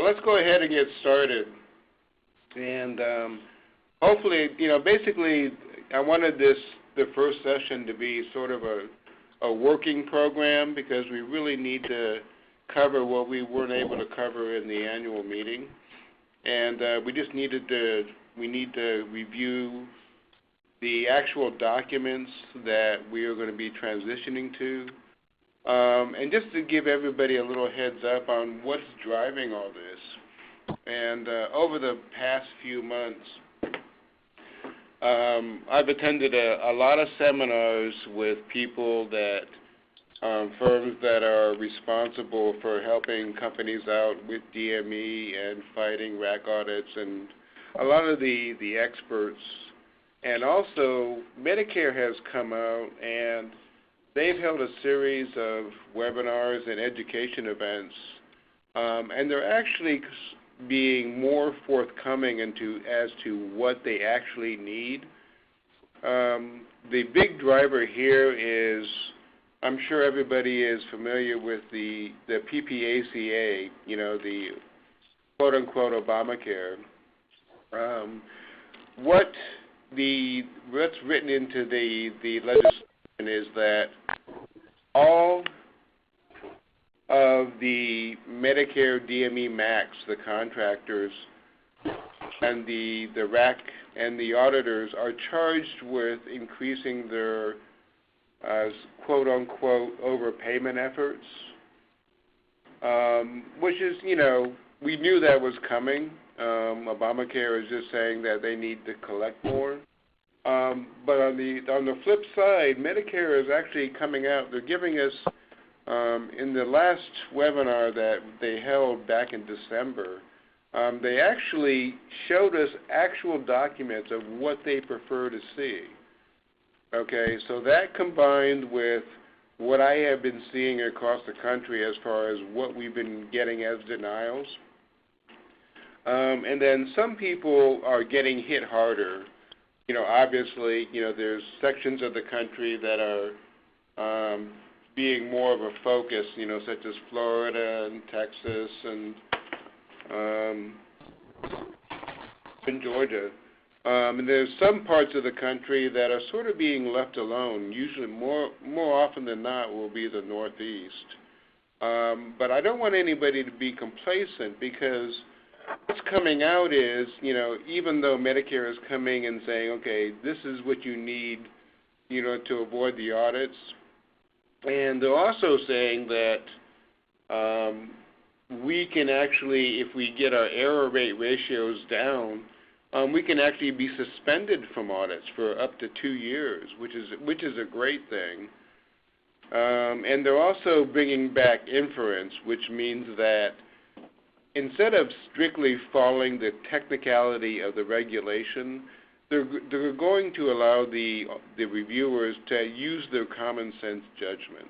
let's go ahead and get started. And hopefully, basically, I wanted the first session to be sort of a working program because we really need to cover what we weren't able to cover in the annual meeting. And we need to review the actual documents that we are going to be transitioning to. And just to give everybody a little heads up on what's driving all this. And over the past few months, I've attended a lot of seminars with people that, firms that are responsible for helping companies out with DME and fighting RAC audits, and a lot of the experts. And also, Medicare has come out and they've held a series of webinars and education events, and they're actually being more forthcoming as to what they actually need. The big driver here is, I'm sure everybody is familiar with the PPACA, the quote-unquote Obamacare. What's written into the legislation is that all of the Medicare DME MACs, the contractors, and the RAC and the auditors are charged with increasing their quote-unquote overpayment efforts, which is, we knew that was coming. Obamacare is just saying that they need to collect more. But on the flip side, Medicare is actually coming out. They're giving us, in the last webinar that they held back in December, they actually showed us actual documents of what they prefer to see. Okay, so that combined with what I have been seeing across the country as far as what we've been getting as denials. And then some people are getting hit harder. Obviously, there's sections of the country that are being more of a focus, such as Florida and Texas and Georgia. And there's some parts of the country that are sort of being left alone. Usually, more often than not, will be the Northeast. But I don't want anybody to be complacent because what's coming out is, even though Medicare is coming and saying, okay, this is what you need, to avoid the audits, and they're also saying that we can actually, if we get our error rate ratios down, we can actually be suspended from audits for up to 2 years, which is a great thing. And they're also bringing back inference, which means that instead of strictly following the technicality of the regulation, they're going to allow the reviewers to use their common sense judgment.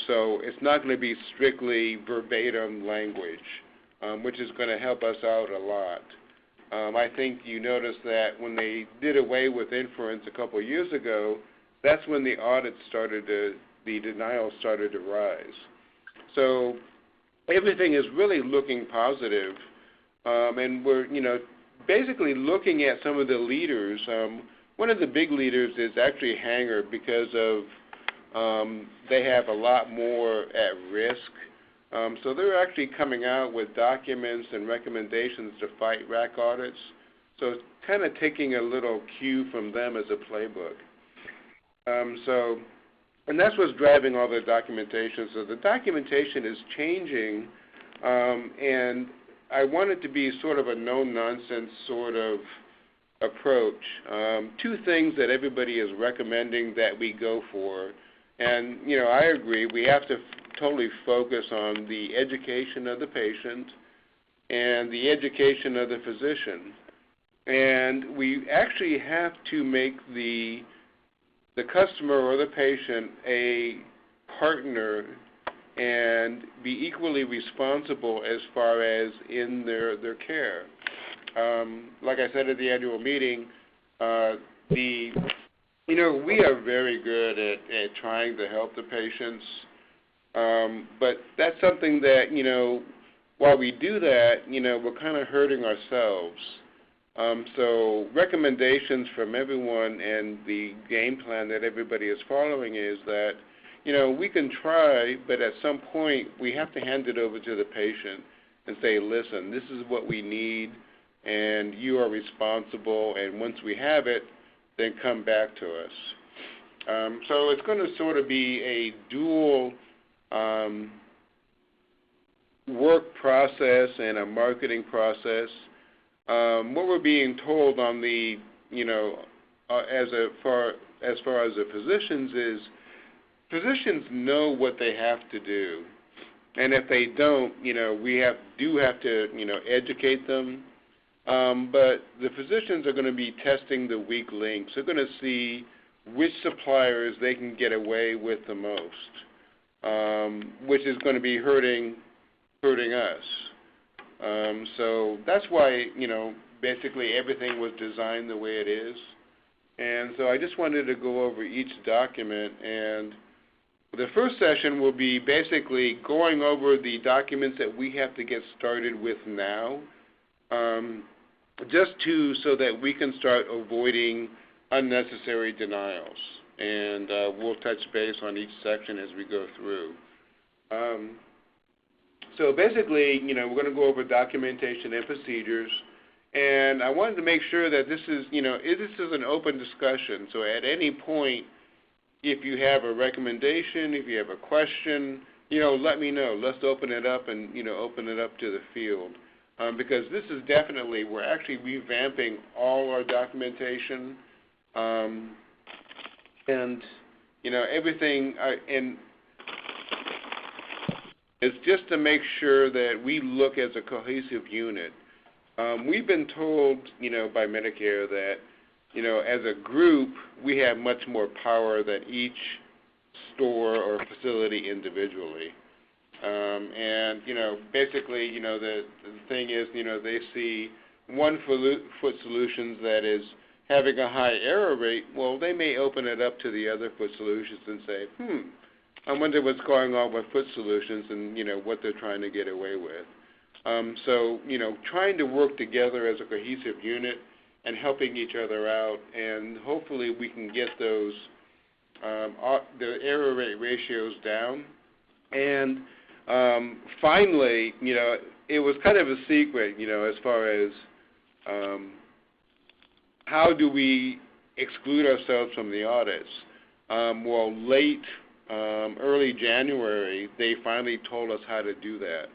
So it's not going to be strictly verbatim language, which is going to help us out a lot. I think you noticed that when they did away with inference a couple of years ago, that's when the audits the denials started to rise. So everything is really looking positive, and we're, basically looking at some of the leaders. One of the big leaders is actually Hanger because of they have a lot more at risk. So they're actually coming out with documents and recommendations to fight RAC audits. So it's kind of taking a little cue from them as a playbook. And that's what's driving all the documentation. So the documentation is changing, and I want it to be sort of a no-nonsense sort of approach. 2 things that everybody is recommending that we go for, and I agree, we have to totally focus on the education of the patient and the education of the physician. And we actually have to make the customer or the patient a partner and be equally responsible as far as in their care. Like I said at the annual meeting, we are very good at trying to help the patients, but that's something that, while we do that, we're kind of hurting ourselves. So recommendations from everyone and the game plan that everybody is following is that, we can try, but at some point we have to hand it over to the patient and say, listen, this is what we need, and you are responsible, and once we have it, then come back to us. So it's going to sort of be a dual work process and a marketing process. What we're being told on the, as far as the physicians is, physicians know what they have to do, and if they don't, we do have to, educate them. But the physicians are going to be testing the weak links. They're going to see which suppliers they can get away with the most, which is going to be hurting us. So that's why, basically everything was designed the way it is. And so I just wanted to go over each document, and the first session will be basically going over the documents that we have to get started with now, so that we can start avoiding unnecessary denials. And we'll touch base on each section as we go through. So basically, we're going to go over documentation and procedures. And I wanted to make sure that this is, this is an open discussion. So at any point, if you have a recommendation, if you have a question, let me know. Let's open it up and, open it up to the field. Because this is definitely, we're actually revamping all our documentation. And, everything, and it's just to make sure that we look as a cohesive unit. We've been told, by Medicare that, as a group, we have much more power than each store or facility individually. And, basically, the thing is, they see one foot solutions that is having a high error rate. Well, they may open it up to the other foot solutions and say, I wonder what's going on with foot solutions and, what they're trying to get away with. So, trying to work together as a cohesive unit and helping each other out, and hopefully we can get those, the error rate ratios down. And finally, it was kind of a secret, as far as how do we exclude ourselves from the audits. Well, early January, they finally told us how to do that.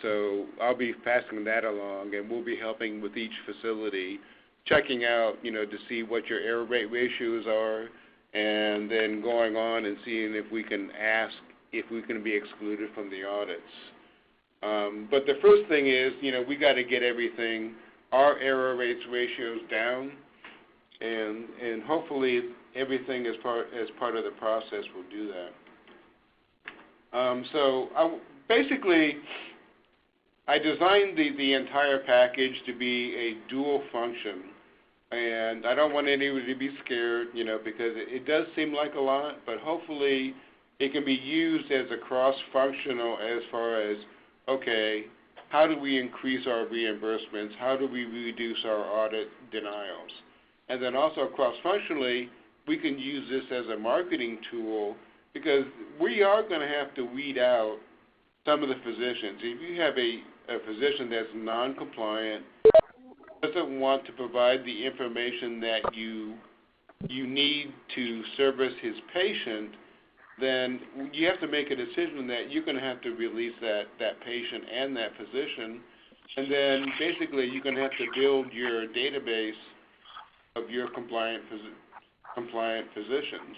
So I'll be passing that along, and we'll be helping with each facility, checking out, to see what your error rate ratios are, and then going on and seeing if we can ask if we can be excluded from the audits. But the first thing is, we got to get everything, our error rates ratios down, and hopefully everything as part of the process will do that. So basically, I designed the entire package to be a dual function, and I don't want anybody to be scared, because it does seem like a lot, but hopefully it can be used as a cross-functional as far as, okay, how do we increase our reimbursements? How do we reduce our audit denials? And then also cross-functionally, we can use this as a marketing tool, because we are going to have to weed out some of the physicians. If you have a physician that's non-compliant, doesn't want to provide the information that you need to service his patient, then you have to make a decision that you're going to have to release that patient and that physician, and then basically you're going to have to build your database of your compliant physicians.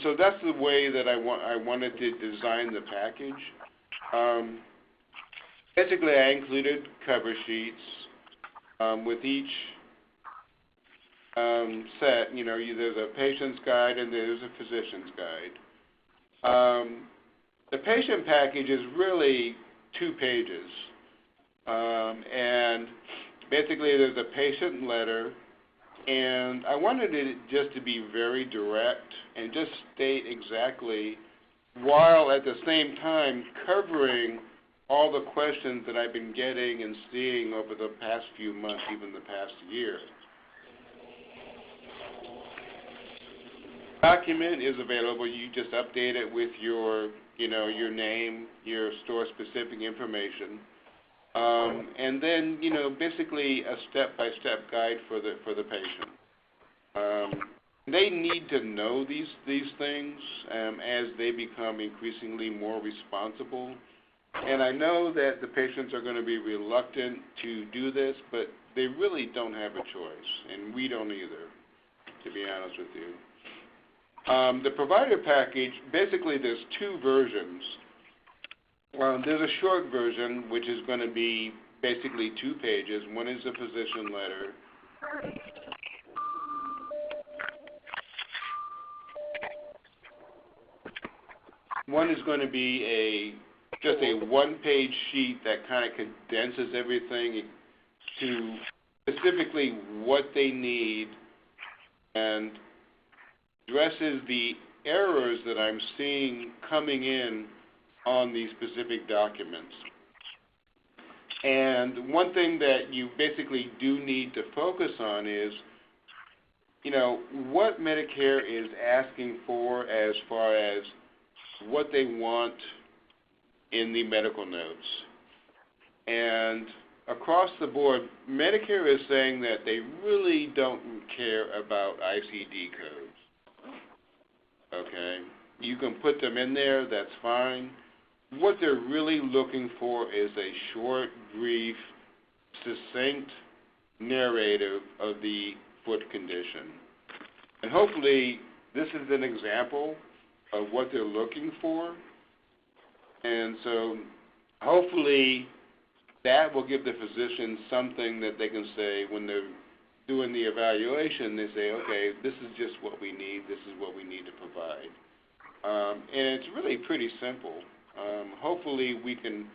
So that's the way that I wanted to design the package. Basically, I included cover sheets with each set. There's a patient's guide and there's a physician's guide. The patient package is really 2 pages, and basically there's a patient letter. And I wanted it just to be very direct and just state exactly while at the same time covering all the questions that I've been getting and seeing over the past few months, even the past year. Document is available. You just update it with your, your name, your store-specific information, and then, basically a step-by-step guide for the patient. They need to know these things as they become increasingly more responsible. And I know that the patients are going to be reluctant to do this, but they really don't have a choice, and we don't either, to be honest with you. The provider package, basically there's two versions. There's a short version, which is going to be basically 2 pages. One is a physician letter. One is going to be just a 1-page sheet that kind of condenses everything to specifically what they need and addresses the errors that I'm seeing coming in on these specific documents. And one thing that you basically do need to focus on is, what Medicare is asking for as far as what they want in the medical notes. And across the board, Medicare is saying that they really don't care about ICD codes. Okay, you can put them in there, that's fine. What they're really looking for is a short, brief, succinct narrative of the foot condition. And hopefully this is an example of what they're looking for. And so hopefully that will give the physician something that they can say when they're doing the evaluation. They say, okay, this is just what we need. This is what we need to provide. And it's really pretty simple. Hopefully we can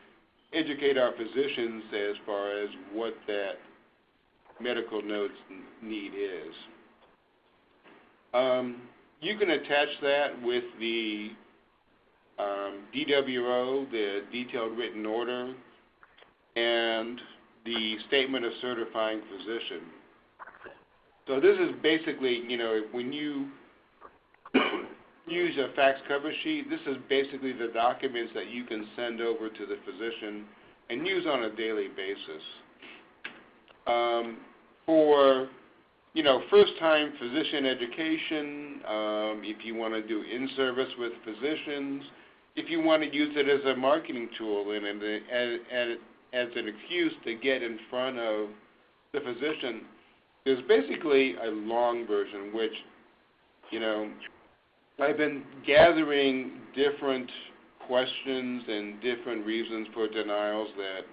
educate our physicians as far as what that medical notes need is. You can attach that with the DWO, the detailed written order, and the statement of certifying physician. So this is basically, when you use a fax cover sheet, this is basically the documents that you can send over to the physician and use on a daily basis. For first-time physician education, if you want to do in-service with physicians, if you want to use it as a marketing tool and as an excuse to get in front of the physician, there's basically a long version, which, I've been gathering different questions and different reasons for denials that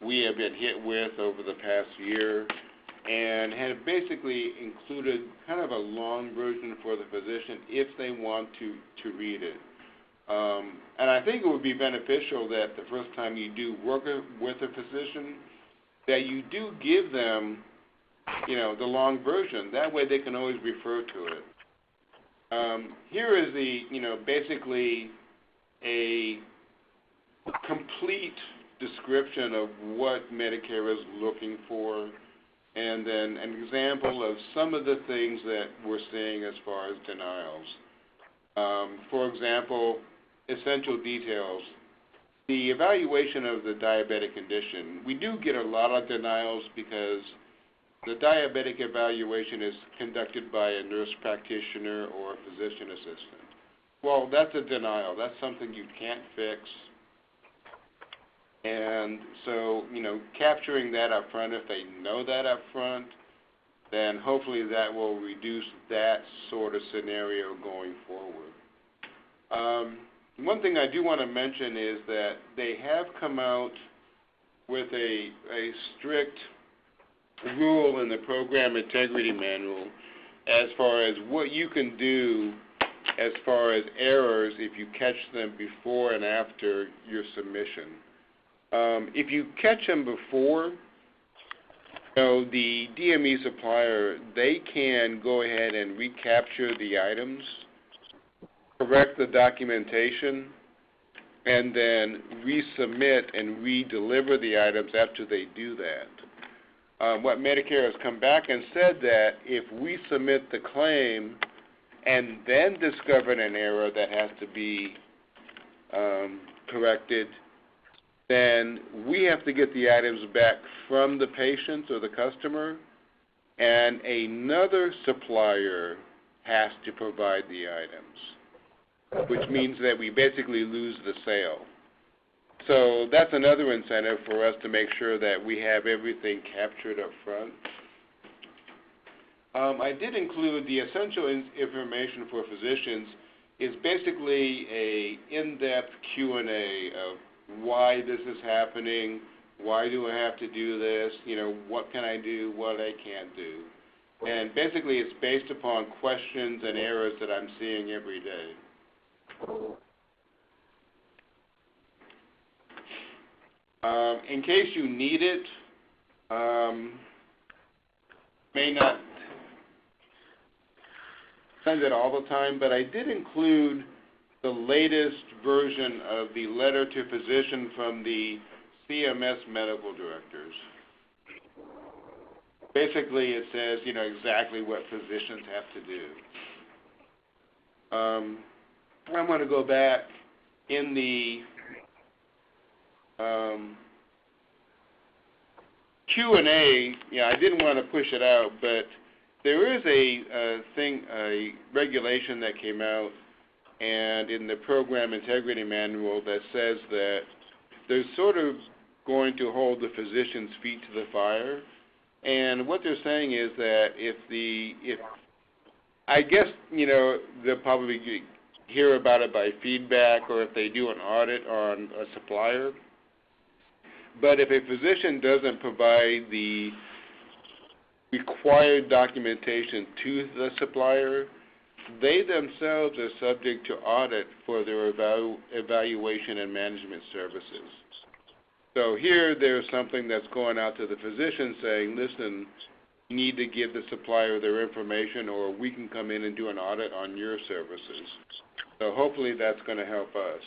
we have been hit with over the past year, and have basically included kind of a long version for the physician if they want to read it. And I think it would be beneficial that the first time you do work with a physician, that you do give them, the long version. That way they can always refer to it. Here is basically a complete description of what Medicare is looking for, and then an example of some of the things that we're seeing as far as denials. For example, essential details. The evaluation of the diabetic condition. We do get a lot of denials because the diabetic evaluation is conducted by a nurse practitioner or a physician assistant. Well, that's a denial. That's something you can't fix. And so, capturing that up front, if they know that up front, then hopefully that will reduce that sort of scenario going forward. One thing I do want to mention is that they have come out with a strict rule in the program integrity manual as far as what you can do as far as errors if you catch them before and after your submission. If you catch them before, the DME supplier, they can go ahead and recapture the items correct the documentation, and then resubmit and redeliver the items after they do that. What Medicare has come back and said that if we submit the claim and then discover an error that has to be corrected, then we have to get the items back from the patient or the customer, and another supplier has to provide the items, which means that we basically lose the sale. So that's another incentive for us to make sure that we have everything captured up front. I did include the essential information for physicians is basically a in-depth Q&A of why this is happening, why do I have to do this, what can I do, what I can't do. And basically it's based upon questions and errors that I'm seeing every day. In case you need it, may not send it all the time, but I did include the latest version of the letter to physician from the CMS medical directors. Basically, it says, exactly what physicians have to do. I'm going to go back in the Q&A. I didn't want to push it out, but there is a regulation that came out and in the program integrity manual that says that they're sort of going to hold the physician's feet to the fire. And what they're saying is that if I guess, they'll probably hear about it by feedback or if they do an audit on a supplier. But if a physician doesn't provide the required documentation to the supplier, they themselves are subject to audit for their evaluation and management services. So here there's something that's going out to the physician saying, listen, you need to give the supplier their information or we can come in and do an audit on your services. So hopefully that's going to help us.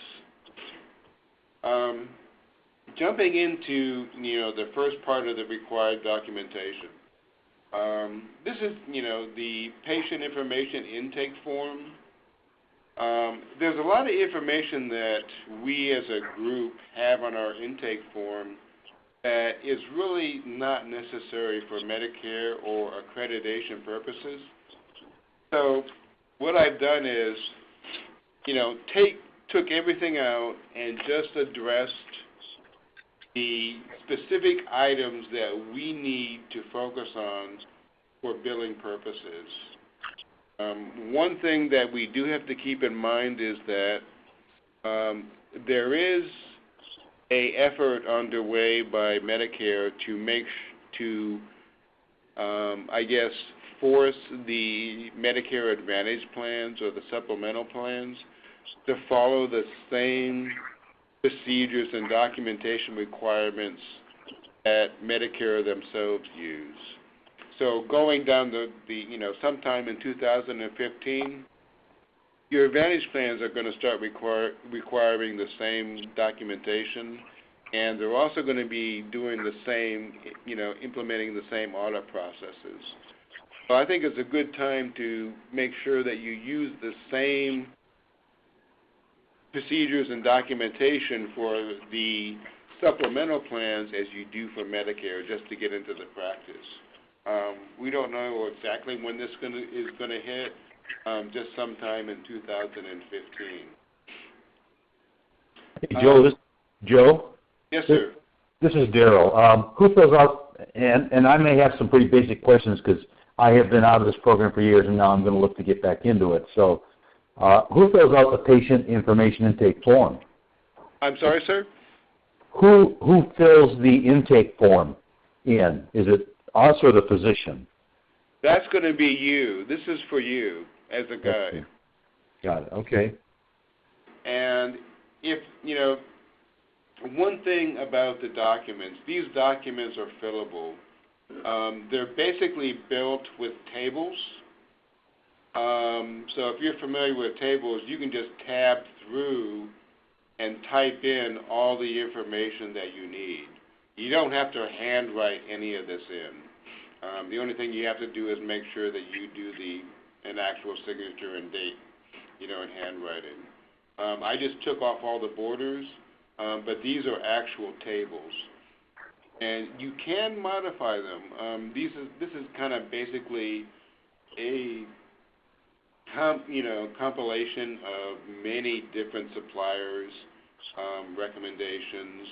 Jumping into, the first part of the required documentation. This is, the patient information intake form. There's a lot of information that we as a group have on our intake form that is really not necessary for Medicare or accreditation purposes. So what I've done is, took everything out and just addressed the specific items that we need to focus on for billing purposes. One thing that we do have to keep in mind is that there is an effort underway by Medicare to force the Medicare Advantage plans or the supplemental plans to follow the same procedures and documentation requirements that Medicare themselves use. So going down sometime in 2015, your Advantage plans are going to start requiring the same documentation, and they're also going to be doing the same, implementing the same audit processes. So I think it's a good time to make sure that you use the same procedures and documentation for the supplemental plans as you do for Medicare, just to get into the practice. We don't know exactly when this is going to hit, just sometime in 2015. Hey, Joe. Joe? Yes, sir. This is Daryl. Who fills out, and I may have some pretty basic questions because I have been out of this program for years and now I'm going to look to get back into it. So who fills out the patient information intake form? I'm sorry, sir? Who fills the intake form in? Is it us or the physician? That's going to be you. This is for you as a guy. Okay. Got it. Okay. And if, one thing about the documents, these documents are fillable. They're basically built with tables, So if you're familiar with tables, you can just tab through and type in all the information that you need. You don't have to handwrite any of this in. The only thing you have to do is make sure that you do an actual signature and date, in handwriting. I just took off all the borders, but these are actual tables. And you can modify them. This is kind of basically a compilation of many different suppliers, recommendations.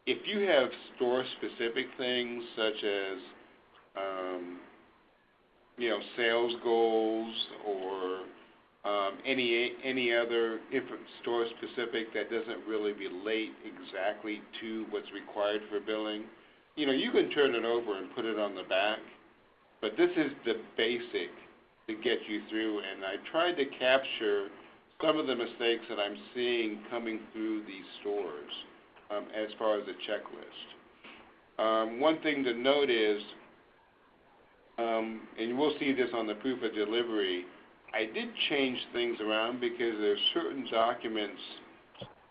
If you have store-specific things such as, sales goals or any other store-specific that doesn't really relate exactly to what's required for billing, you can turn it over and put it on the back. But this is the basic to get you through, and I tried to capture some of the mistakes that I'm seeing coming through these stores as far as the checklist. One thing to note is, and we'll see this on the proof of delivery, I did change things around because there's certain documents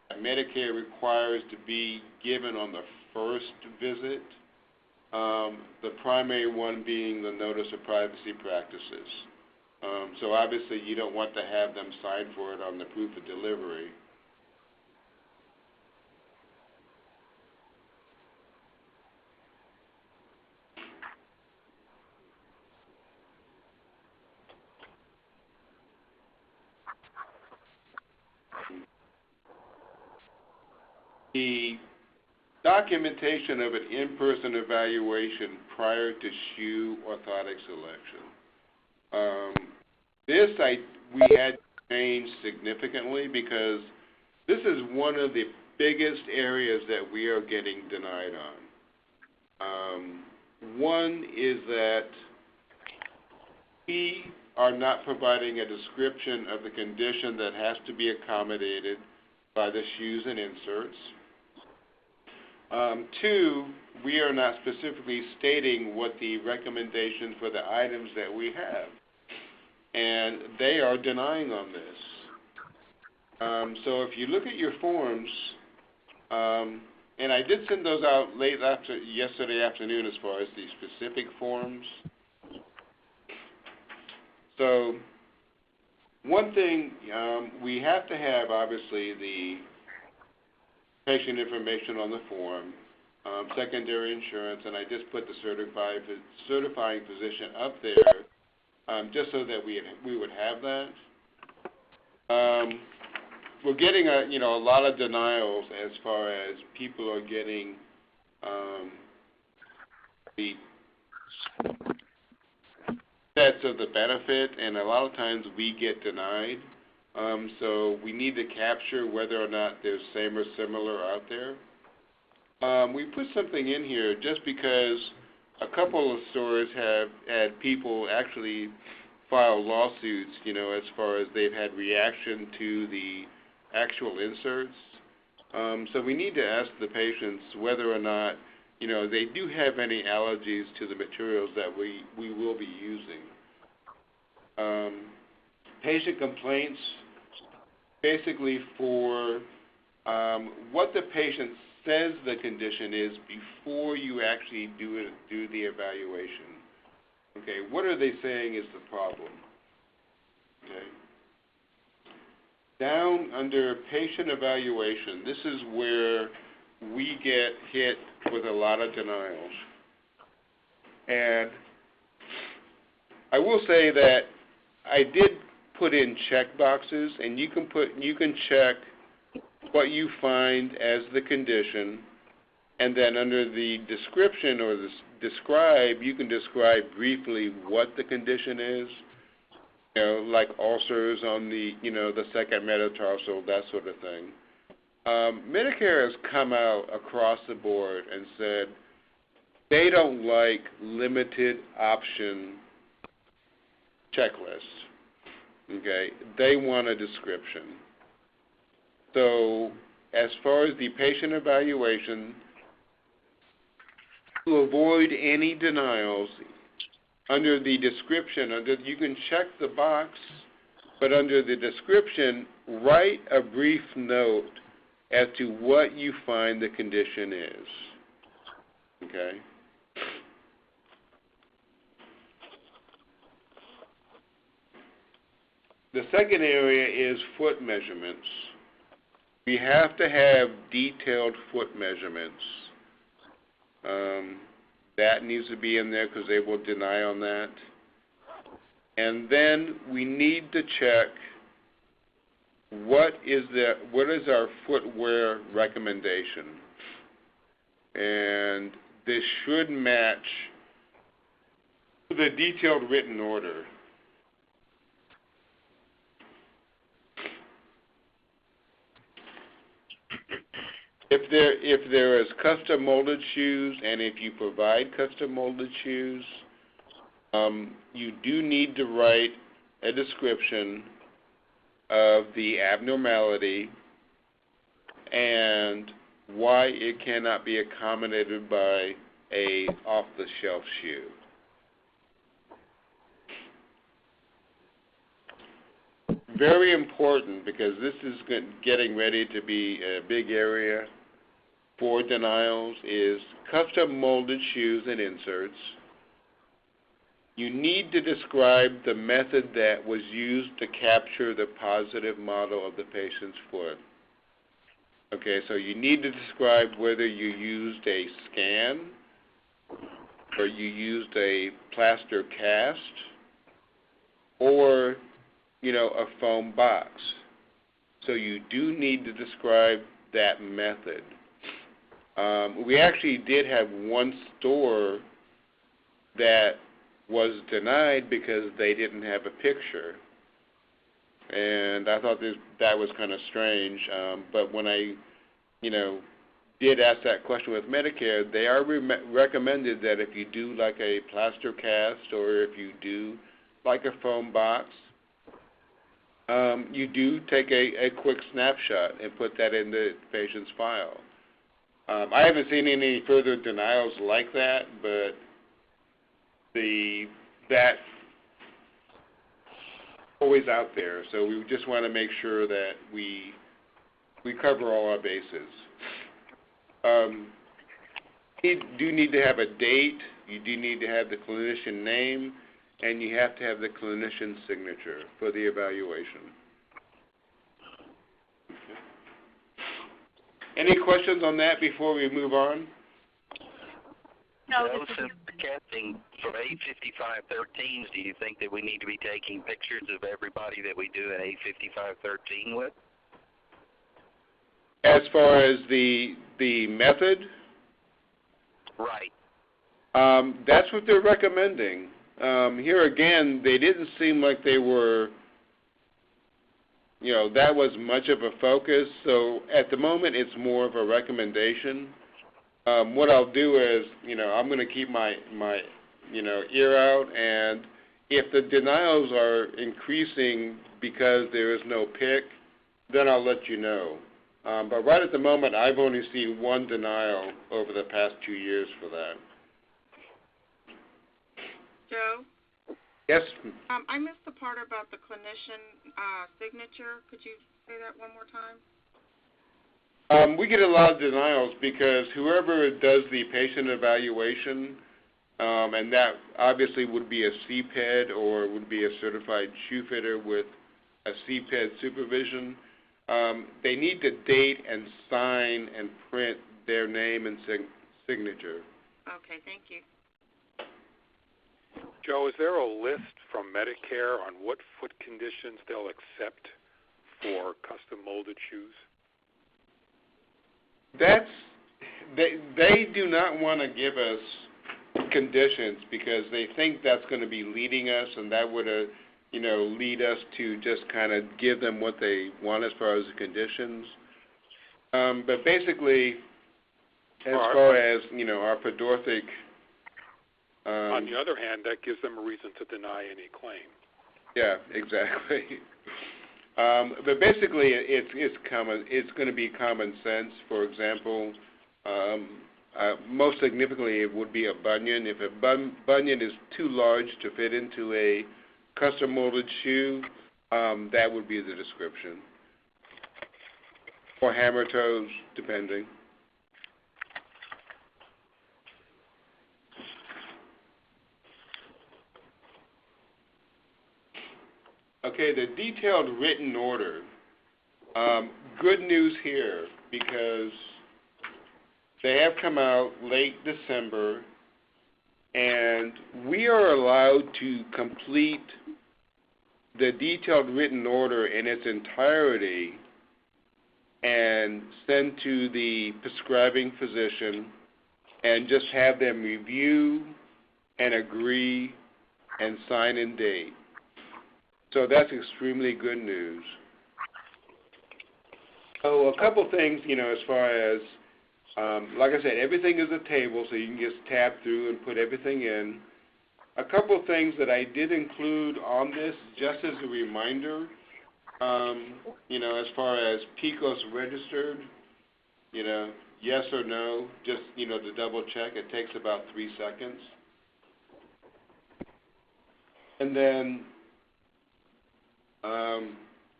that Medicare requires to be given on the first visit, the primary one being the Notice of Privacy Practices. So obviously you don't want to have them sign for it on the proof of delivery. The documentation of an in-person evaluation prior to shoe orthotic selection. We had changed significantly because this is one of the biggest areas that we are getting denied on. One is that we are not providing a description of the condition that has to be accommodated by the shoes and inserts. Two, we are not specifically stating what the recommendations for the items that we have, and they are denying on this. So if you look at your forms, and I did send those out yesterday afternoon as far as the specific forms. So one thing, we have to have obviously the patient information on the form, secondary insurance, and I just put the certifying physician up there just so that we would have that. We're getting a lot of denials as far as people are getting the sets of the benefit, and a lot of times we get denied. So we need to capture whether or not there's same or similar out there. We put something in here just because a couple of stores have had people actually file lawsuits, as far as they've had reaction to the actual inserts. So we need to ask the patients whether or not, they do have any allergies to the materials that we will be using. Patient complaints, basically for what the patient says the condition is before you actually do the evaluation. Okay, what are they saying is the problem? Okay. Down under patient evaluation, this is where we get hit with a lot of denials. And I will say that I did put in check boxes, and you can check what you find as the condition, and then under the description or the describe, you can describe briefly what the condition is, like ulcers on the second metatarsal, that sort of thing. Medicare has come out across the board and said they don't like limited option checklists. Okay, they want a description. So as far as the patient evaluation, to avoid any denials, under the description, you can check the box, but under the description, write a brief note as to what you find the condition is. Okay? The second area is foot measurements. We have to have detailed foot measurements. That needs to be in there because they will deny on that. And then we need to check what is our footwear recommendation. And this should match the detailed written order. If there is custom molded shoes, and if you provide custom molded shoes, you do need to write a description of the abnormality and why it cannot be accommodated by a off-the-shelf shoe. Very important, because this is getting ready to be a big area for denials, is custom molded shoes and inserts. You need to describe the method that was used to capture the positive model of the patient's foot. Okay, so you need to describe whether you used a scan or you used a plaster cast or a foam box. So you do need to describe that method. We actually did have one store that was denied because they didn't have a picture. And I thought that was kind of strange. But when I, did ask that question with Medicare, they are recommended that if you do like a plaster cast or if you do like a foam box, you do take a quick snapshot and put that in the patient's file. I haven't seen any further denials like that, but that's always out there. So we just want to make sure that we cover all our bases. You do need to have a date. You do need to have the clinician name, and you have to have the clinician's signature for the evaluation. Okay. Any questions on that before we move on? No, since casting for 85513s, do you think that we need to be taking pictures of everybody that we do an 85513 with? As far as the method? Right. That's what they're recommending. Here again, they didn't seem like they were, that was much of a focus. So at the moment, it's more of a recommendation. What I'll do is, I'm going to keep my ear out, and if the denials are increasing because there is no pick, then I'll let you know. But right at the moment, I've only seen one denial over the past 2 years for that. Joe? Yes? I missed the part about the clinician signature. Could you say that one more time? We get a lot of denials because whoever does the patient evaluation, and that obviously would be a CPED or would be a certified shoe fitter with a CPED supervision, they need to date and sign and print their name and signature. Okay, thank you. Joe, is there a list from Medicare on what foot conditions they'll accept for custom molded shoes? They do not want to give us conditions because they think that's going to be leading us, and that would lead us to just kind of give them what they want as far as the conditions. But basically, as far as our pedorthic. On the other hand, that gives them a reason to deny any claim. Yeah, exactly. But basically, it's going to be common sense. For example, Most significantly, it would be a bunion. If a bunion is too large to fit into a custom molded shoe, that would be the description. Or hammer toes, depending. Okay, the detailed written order. Good news here, because they have come out late December, and we are allowed to complete the detailed written order in its entirety and send to the prescribing physician and just have them review and agree and sign and date. So that's extremely good news. So a couple things, as far as, like I said, everything is a table, so you can just tab through and put everything in. A couple things that I did include on this, just as a reminder, as far as PICOS registered, yes or no, just, to double check. It takes about 3 seconds. And then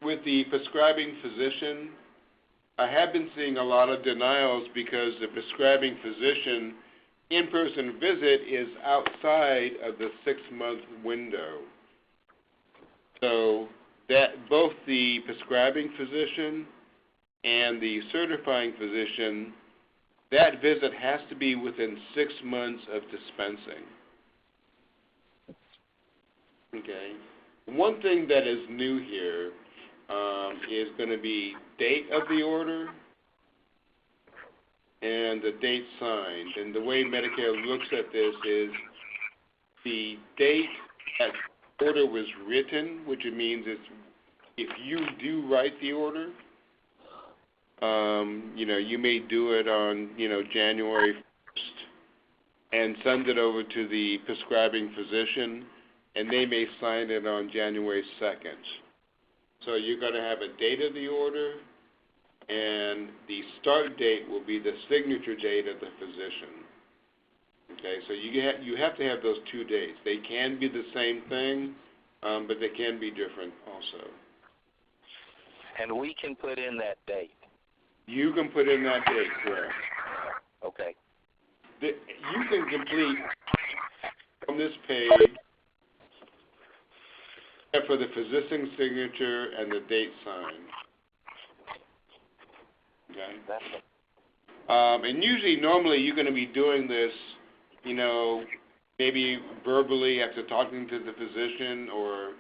with the prescribing physician, I have been seeing a lot of denials because the prescribing physician in-person visit is outside of the 6-month window. So that both the prescribing physician and the certifying physician, that visit has to be within 6 months of dispensing. Okay. One thing that is new here is going to be date of the order and the date signed. And the way Medicare looks at this is the date that the order was written, which it means is if you do write the order, you may do it on, January 1st and send it over to the prescribing physician, and they may sign it on January 2nd. So you're going to have a date of the order, and the start date will be the signature date of the physician. Okay, so you have to have those 2 dates. They can be the same thing, but they can be different also. And we can put in that date. You can put in that date, correct. Okay. You can complete on this page for the physician's signature and the date signed. Okay. And usually, normally, you're going to be doing this, maybe verbally after talking to the physician, or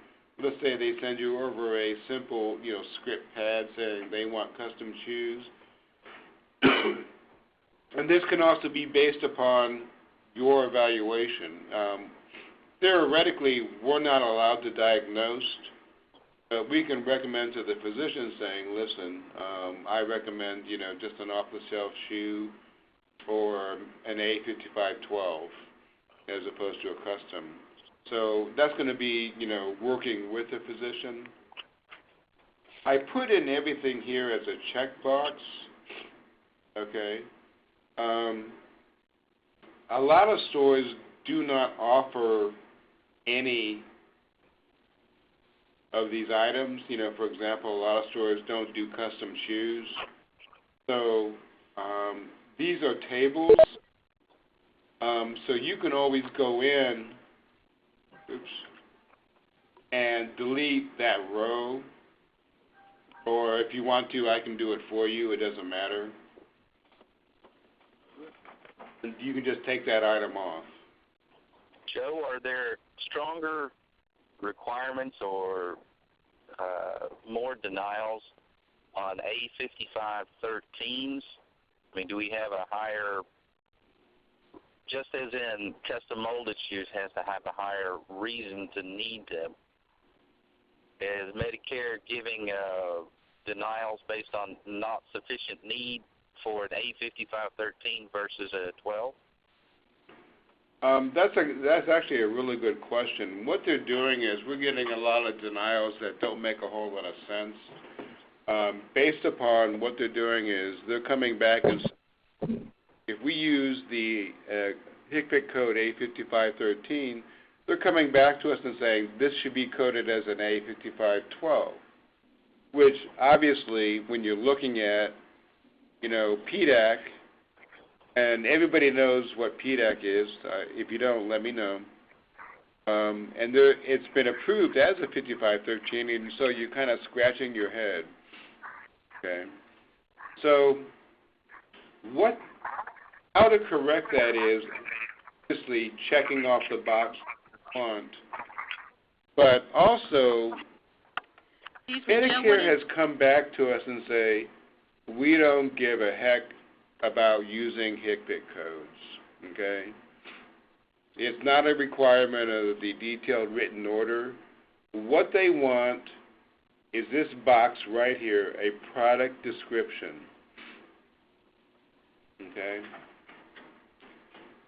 let's say they send you over a simple, script pad saying they want custom shoes. And this can also be based upon your evaluation. Theoretically, we're not allowed to diagnose, but we can recommend to the physician saying, listen, I recommend, just an off-the-shelf shoe for an A5512 as opposed to a custom. So that's going to be, working with the physician. I put in everything here as a checkbox, okay? A lot of stores do not offer any of these items. For example, a lot of stores don't do custom shoes. So these are tables. So you can always go in and delete that row. Or if you want to, I can do it for you. It doesn't matter. You can just take that item off. Joe, are there stronger requirements or more denials on A5513s? I mean, do we have a higher, just as in custom molded shoes has to have a higher reason to need them? Is Medicare giving denials based on not sufficient need for an A5513 versus a 12? That's actually a really good question. What they're doing is we're getting a lot of denials that don't make a whole lot of sense. Based upon what they're doing is they're coming back and if we use the HCPCS code A5513, they're coming back to us and saying this should be coded as an A5512, which obviously when you're looking at, PDAC, and everybody knows what PDAC is. If you don't, let me know. It's been approved as a 5513, and so you're kind of scratching your head. Okay. So how to correct that is obviously checking off the box you want. But also, Medicare has come back to us and say, we don't give a heck about using HCPCS codes, okay? It's not a requirement of the detailed written order. What they want is this box right here, a product description, okay?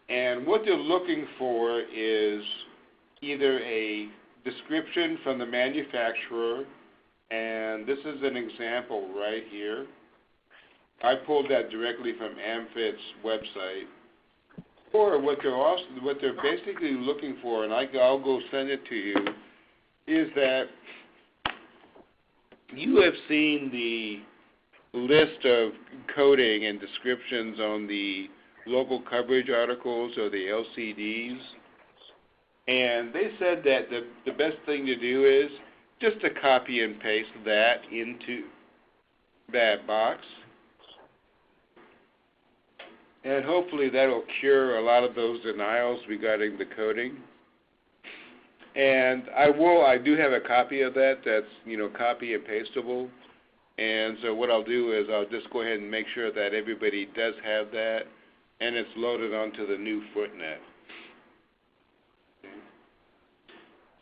And what they're looking for is either a description from the manufacturer, and this is an example right here. I pulled that directly from AmFit's website. Or what they're basically looking for, and I'll go send it to you, is that you have seen the list of coding and descriptions on the local coverage articles or the LCDs, and they said that the best thing to do is just to copy and paste that into that box. And hopefully that will cure a lot of those denials regarding the coding. And I do have a copy of that that's, copy and pasteable. And so what I'll do is I'll just go ahead and make sure that everybody does have that, and it's loaded onto the new footnet. Okay.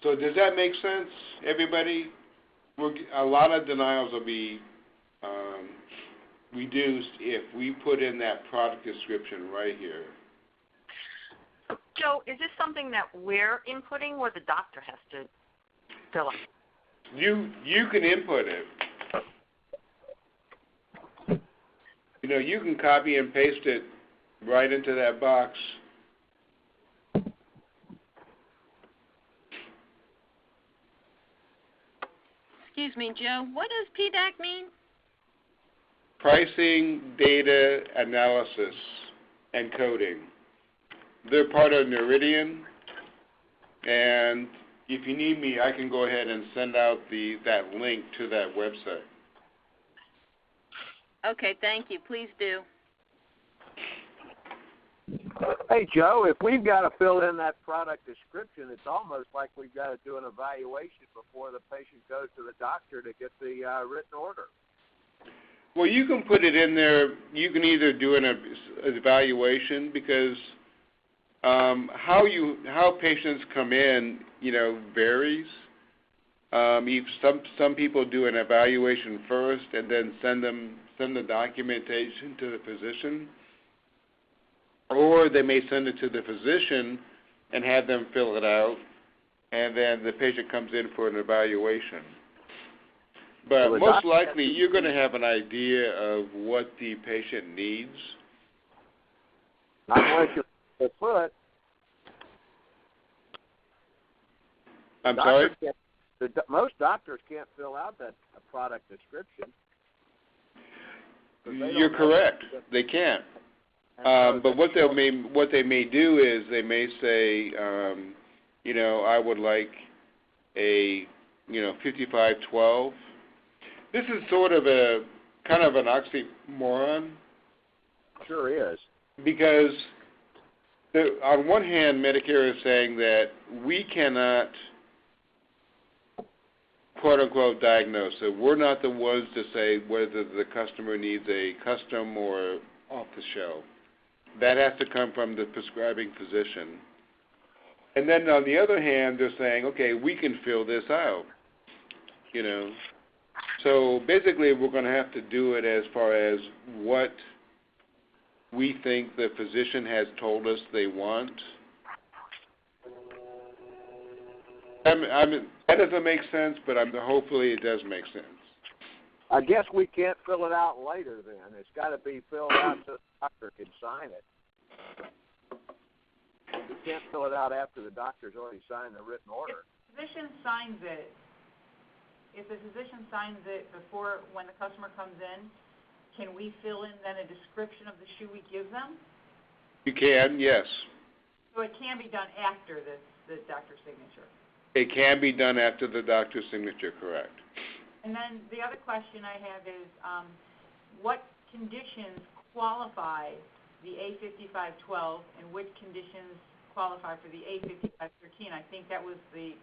So does that make sense, everybody? A lot of denials will be reduced if we put in that product description right here. Joe, is this something that we're inputting or the doctor has to fill out? You can input it. You can copy and paste it right into that box. Excuse me, Joe, what does PDAC mean? Pricing, data, analysis, and coding. They're part of Noridian, and if you need me, I can go ahead and send out that link to that website. Okay, thank you. Please do. Hey, Joe, if we've got to fill in that product description, it's almost like we've got to do an evaluation before the patient goes to the doctor to get the written order. Well, you can put it in there. You can either do an evaluation because how patients come in, varies. Some people do an evaluation first and then send the documentation to the physician, or they may send it to the physician and have them fill it out, and then the patient comes in for an evaluation. But well, most likely, you're going to have an idea of what the patient needs. Not unless you're foot. I'm sorry? Most doctors can't fill out that product description. You're correct. They can't. But what they may do is they may say, I would like a 5512. This is sort of a kind of an oxymoron. Sure is. Because on one hand, Medicare is saying that we cannot, quote unquote, diagnose it. We're not the ones to say whether the customer needs a custom or off the shelf. That has to come from the prescribing physician. And then on the other hand, they're saying, okay, we can fill this out. So basically, we're going to have to do it as far as what we think the physician has told us they want. That doesn't make sense, but hopefully it does make sense. I guess we can't fill it out later then. It's got to be filled out so the doctor can sign it. You can't fill it out after the doctor's already signed the written order. If the physician signs it, before when the customer comes in, can we fill in then a description of the shoe we give them? You can, yes. So it can be done after the doctor's signature. It can be done after the doctor's signature, correct. And then the other question I have is, what conditions qualify the A5512 and which conditions qualify for the A5513? I think that was the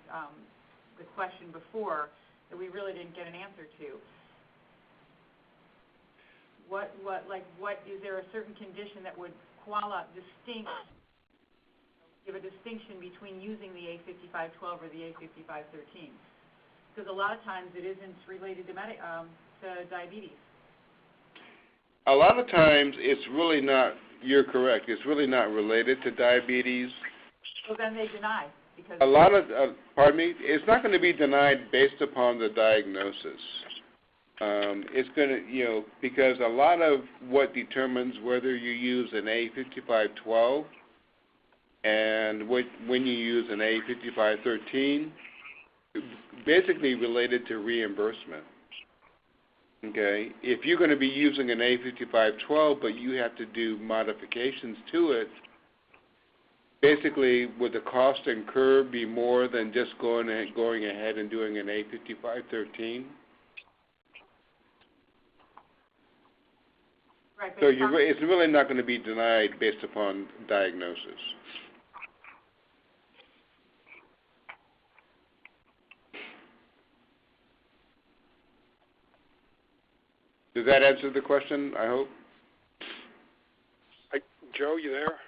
question before that we really didn't get an answer to. What is there a certain condition that would give a distinction between using the A5512 or the A5513? Because a lot of times it isn't related to diabetes. A lot of times it's really not, you're correct, it's really not related to diabetes. So then they deny. Because a lot of, it's not going to be denied based upon the diagnosis. It's going to, because a lot of what determines whether you use an A5512 and when you use an A5513, basically related to reimbursement. Okay, if you're going to be using an A5512, but you have to do modifications to it, basically, would the cost incurred be more than just going ahead and doing an A5513? Right, so it's really not going to be denied based upon diagnosis. Does that answer the question, I hope? Joe, you there?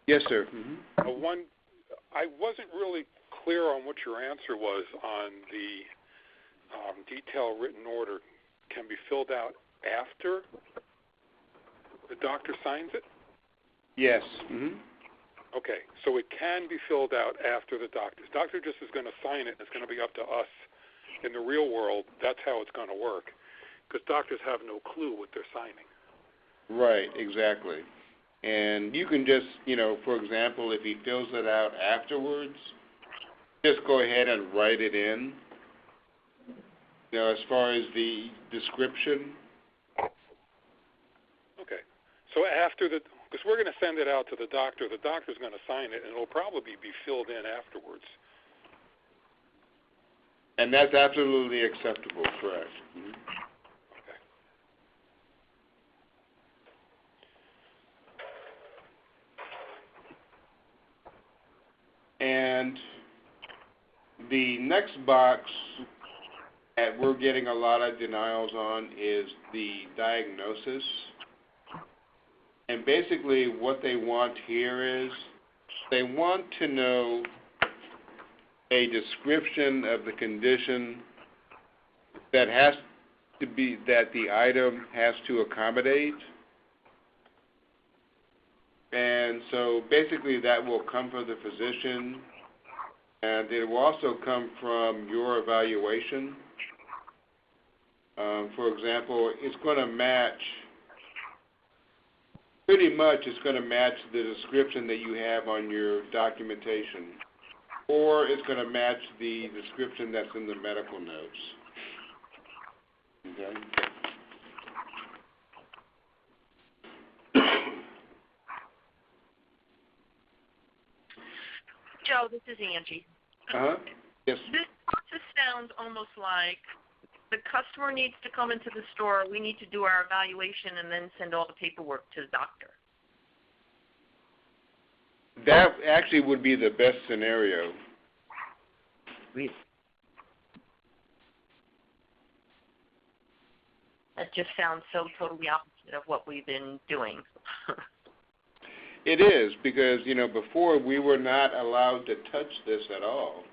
Yes, sir. Mm-hmm. I wasn't really clear on what your answer was on the detailed written order. Can be filled out after the doctor signs it? Yes. Mm-hmm. Okay, so it can be filled out after the doctor. The doctor just is going to sign it, and it's going to be up to us. In the real world, that's how it's going to work, because doctors have no clue what they're signing. Right, exactly. And you can just, for example, if he fills it out afterwards, just go ahead and write it in. As far as the description. Okay. So because we're going to send it out to the doctor's going to sign it, and it'll probably be filled in afterwards. And that's absolutely acceptable, correct. Mm-hmm. And the next box that we're getting a lot of denials on is the diagnosis. And basically what they want here is they want to know a description of the condition that the item has to accommodate. And so basically that will come from the physician, and it will also come from your evaluation. For example, it's going to match, pretty much it's going to match the description that you have on your documentation, or it's going to match the description that's in the medical notes. Okay? Joe, this is Angie. Uh-huh. Yes. This process sounds almost like the customer needs to come into the store, we need to do our evaluation, and then send all the paperwork to the doctor. That actually would be the best scenario. Really? That just sounds so totally opposite of what we've been doing. It is, because, before we were not allowed to touch this at all.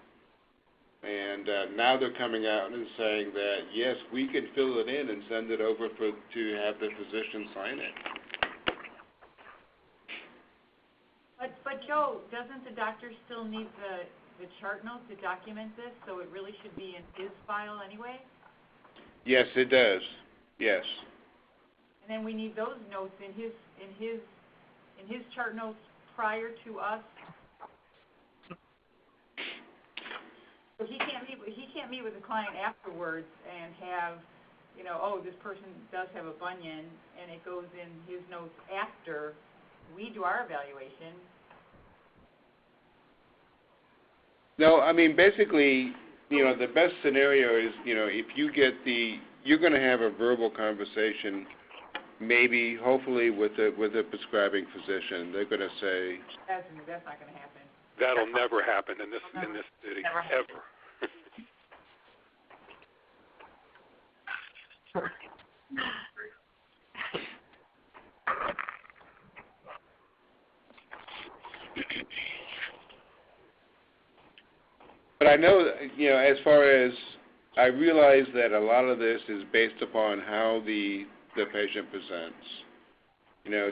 And now they're coming out and saying that, yes, we can fill it in and send it over to have the physician sign it. But Joe, doesn't the doctor still need the chart note to document this, so it really should be in his file anyway? Yes, it does. Yes. And then we need those notes in in his chart notes prior to us? So he can't meet with the client afterwards and have, oh, this person does have a bunion, and it goes in his notes after we do our evaluation. No, I mean, basically, the best scenario is, if you get you're going to have a verbal conversation, maybe, hopefully, with a prescribing physician. They're going to say, That's not going to happen. That'll never happen in this city, ever. But I know, as far as I realize that a lot of this is based upon how the patient presents.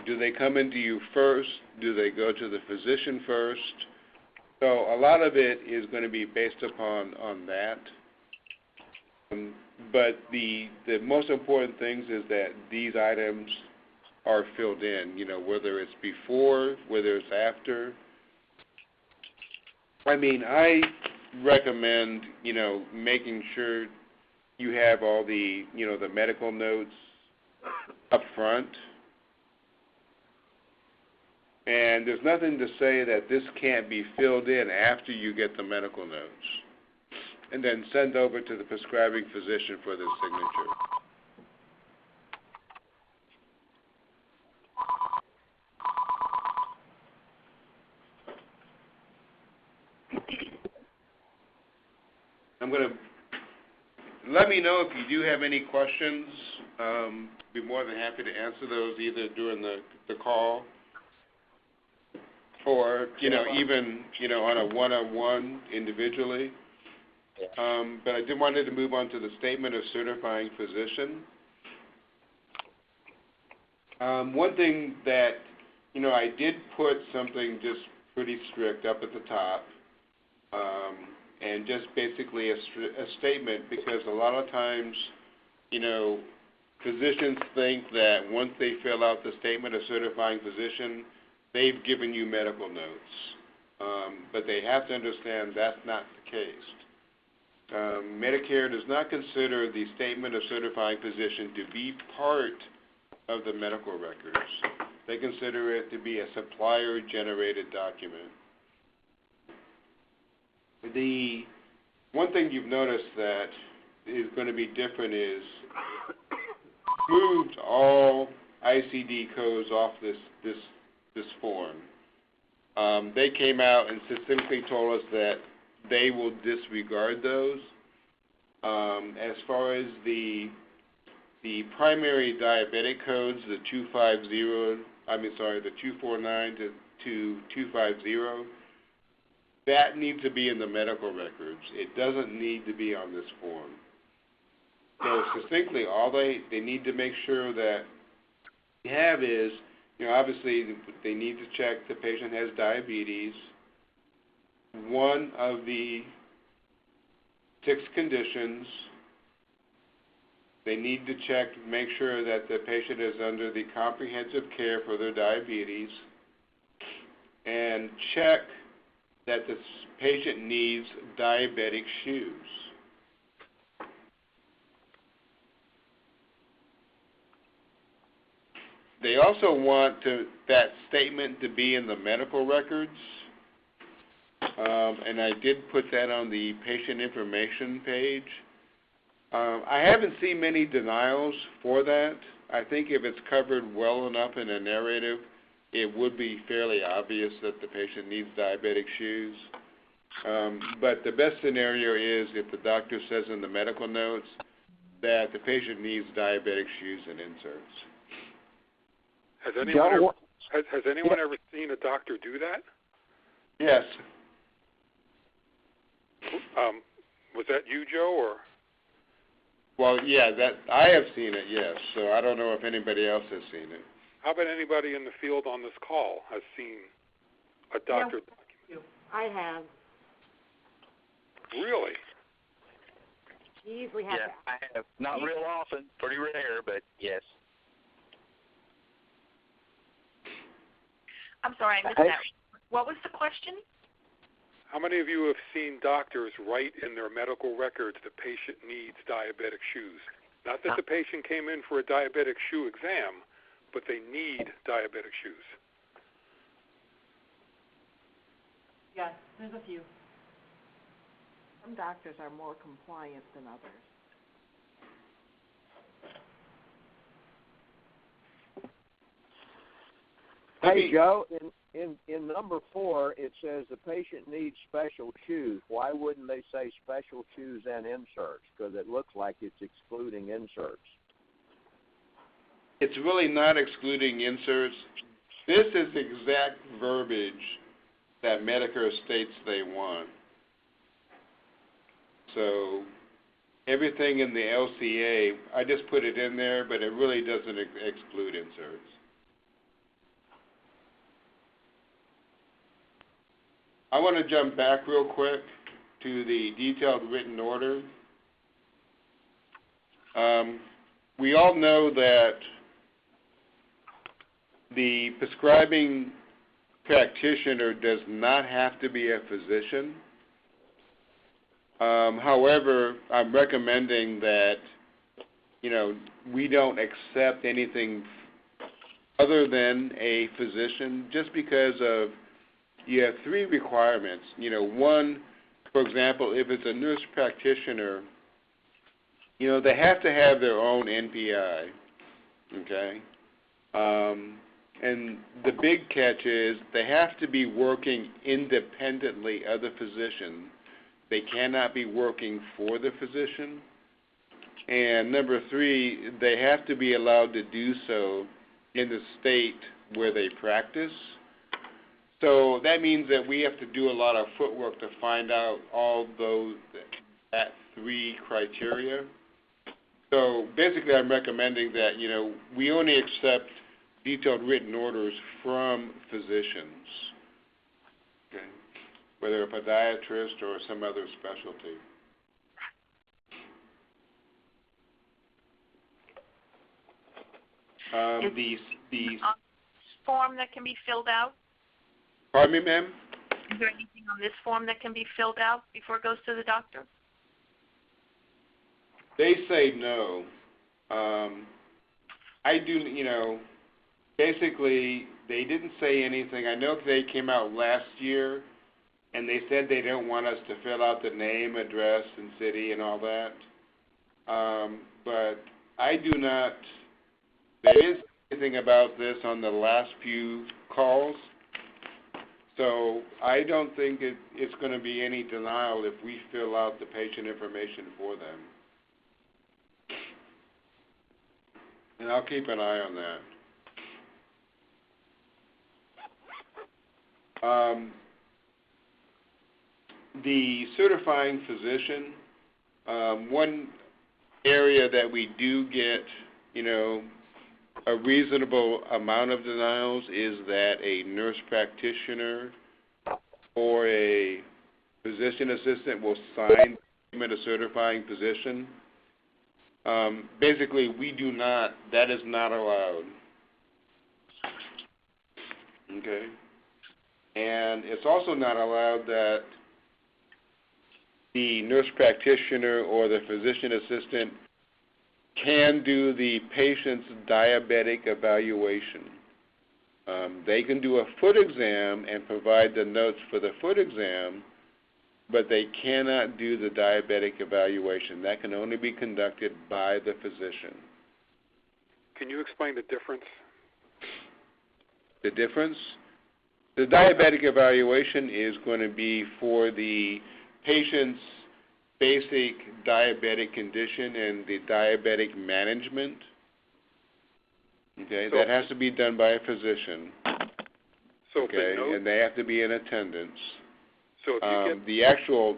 Do they come into you first? Do they go to the physician first? So a lot of it is going to be based upon that. But the most important things is that these items are filled in, whether it's before, whether it's after. I mean, I recommend, making sure you have all the, the medical notes up front. And there's nothing to say that this can't be filled in after you get the medical notes and then send over to the prescribing physician for their signature. I'm going to let me know if you do have any questions. Be more than happy to answer those either during the call or, even, on a one-on-one individually. But I did wanted to move on to the statement of certifying physician. One thing that, I did put something just pretty strict up at the top, and just basically a statement, because a lot of times, physicians think that once they fill out the statement of certifying physician, they've given you medical notes. But they have to understand that's not the case. Medicare does not consider the statement of certifying physician to be part of the medical records. They consider it to be a supplier-generated document. The one thing you've noticed that is going to be different is moved all ICD codes off this form. They came out and specifically told us that they will disregard those. As far as the primary diabetic codes, the 249 to 250, that needs to be in the medical records. It doesn't need to be on this form. So succinctly, all they need to make sure that they have is, obviously they need to check the patient has diabetes. One of the 6 conditions, they need to check, make sure that the patient is under the comprehensive care for their diabetes, and check that the patient needs diabetic shoes. They also want that statement to be in the medical records, and I did put that on the patient information page. I haven't seen many denials for that. I think if it's covered well enough in a narrative, it would be fairly obvious that the patient needs diabetic shoes. But the best scenario is if the doctor says in the medical notes that the patient needs diabetic shoes and inserts. Has anyone ever seen a doctor do that? Yes. Was that you, Joe, or? Well, yeah, that I have seen it, yes. So I don't know if anybody else has seen it. How about anybody in the field on this call has seen a doctor? Yeah, I have. Really? You usually have Yeah, I have. Not real often, pretty rare, but yes. I'm sorry, I missed that. What was the question? How many of you have seen doctors write in their medical records the patient needs diabetic shoes? Not that the patient came in for a diabetic shoe exam, but they need diabetic shoes. Yes, there's a few. Some doctors are more compliant than others. Hey, Joe, in number 4, it says the patient needs special shoes. Why wouldn't they say special shoes and inserts? Because it looks like it's excluding inserts. It's really not excluding inserts. This is exact verbiage that Medicare states they want. So everything in the LCA, I just put it in there, but it really doesn't exclude inserts. I want to jump back real quick to the detailed written order. We all know that the prescribing practitioner does not have to be a physician. However, I'm recommending that, we don't accept anything other than a physician just because of you have 3 requirements. One, for example, if it's a nurse practitioner, they have to have their own NPI, okay? And the big catch is they have to be working independently of the physician. They cannot be working for the physician. And number 3, they have to be allowed to do so in the state where they practice. So that means that we have to do a lot of footwork to find out all that 3 criteria. So basically I'm recommending that, we only accept detailed written orders from physicians, okay, whether a podiatrist or some other specialty. The form that can be filled out? Pardon me, ma'am? Is there anything on this form that can be filled out before it goes to the doctor? They say no. I do, basically they didn't say anything. I know they came out last year and they said they don't want us to fill out the name, address, and city and all that. But I do not, there is anything about this on the last few calls. So I don't think it's going to be any denial if we fill out the patient information for them. And I'll keep an eye on that. The certifying physician, one area that we do get, a reasonable amount of denials is that a nurse practitioner or a physician assistant will sign a certifying physician. Basically, we do not, that is not allowed. Okay? And it's also not allowed that the nurse practitioner or the physician assistant can do the patient's diabetic evaluation. They can do a foot exam and provide the notes for the foot exam, but they cannot do the diabetic evaluation. That can only be conducted by the physician. Can you explain the difference? The difference? The diabetic evaluation is going to be for the patient's basic diabetic condition and the diabetic management. Okay, that has to be done by a physician. So okay, and they have to be in attendance. So if you get the actual,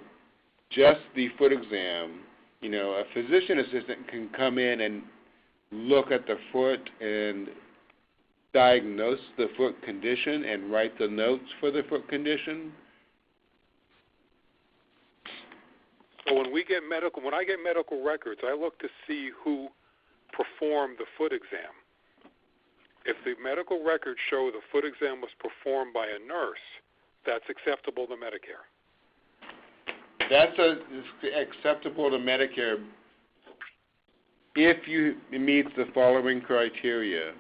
just the foot exam, a physician assistant can come in and look at the foot and diagnose the foot condition and write the notes for the foot condition. So when I get medical records, I look to see who performed the foot exam. if the medical records show the foot exam was performed by a nurse, that's acceptable to Medicare. That's acceptable to Medicare if it meets the following criteria,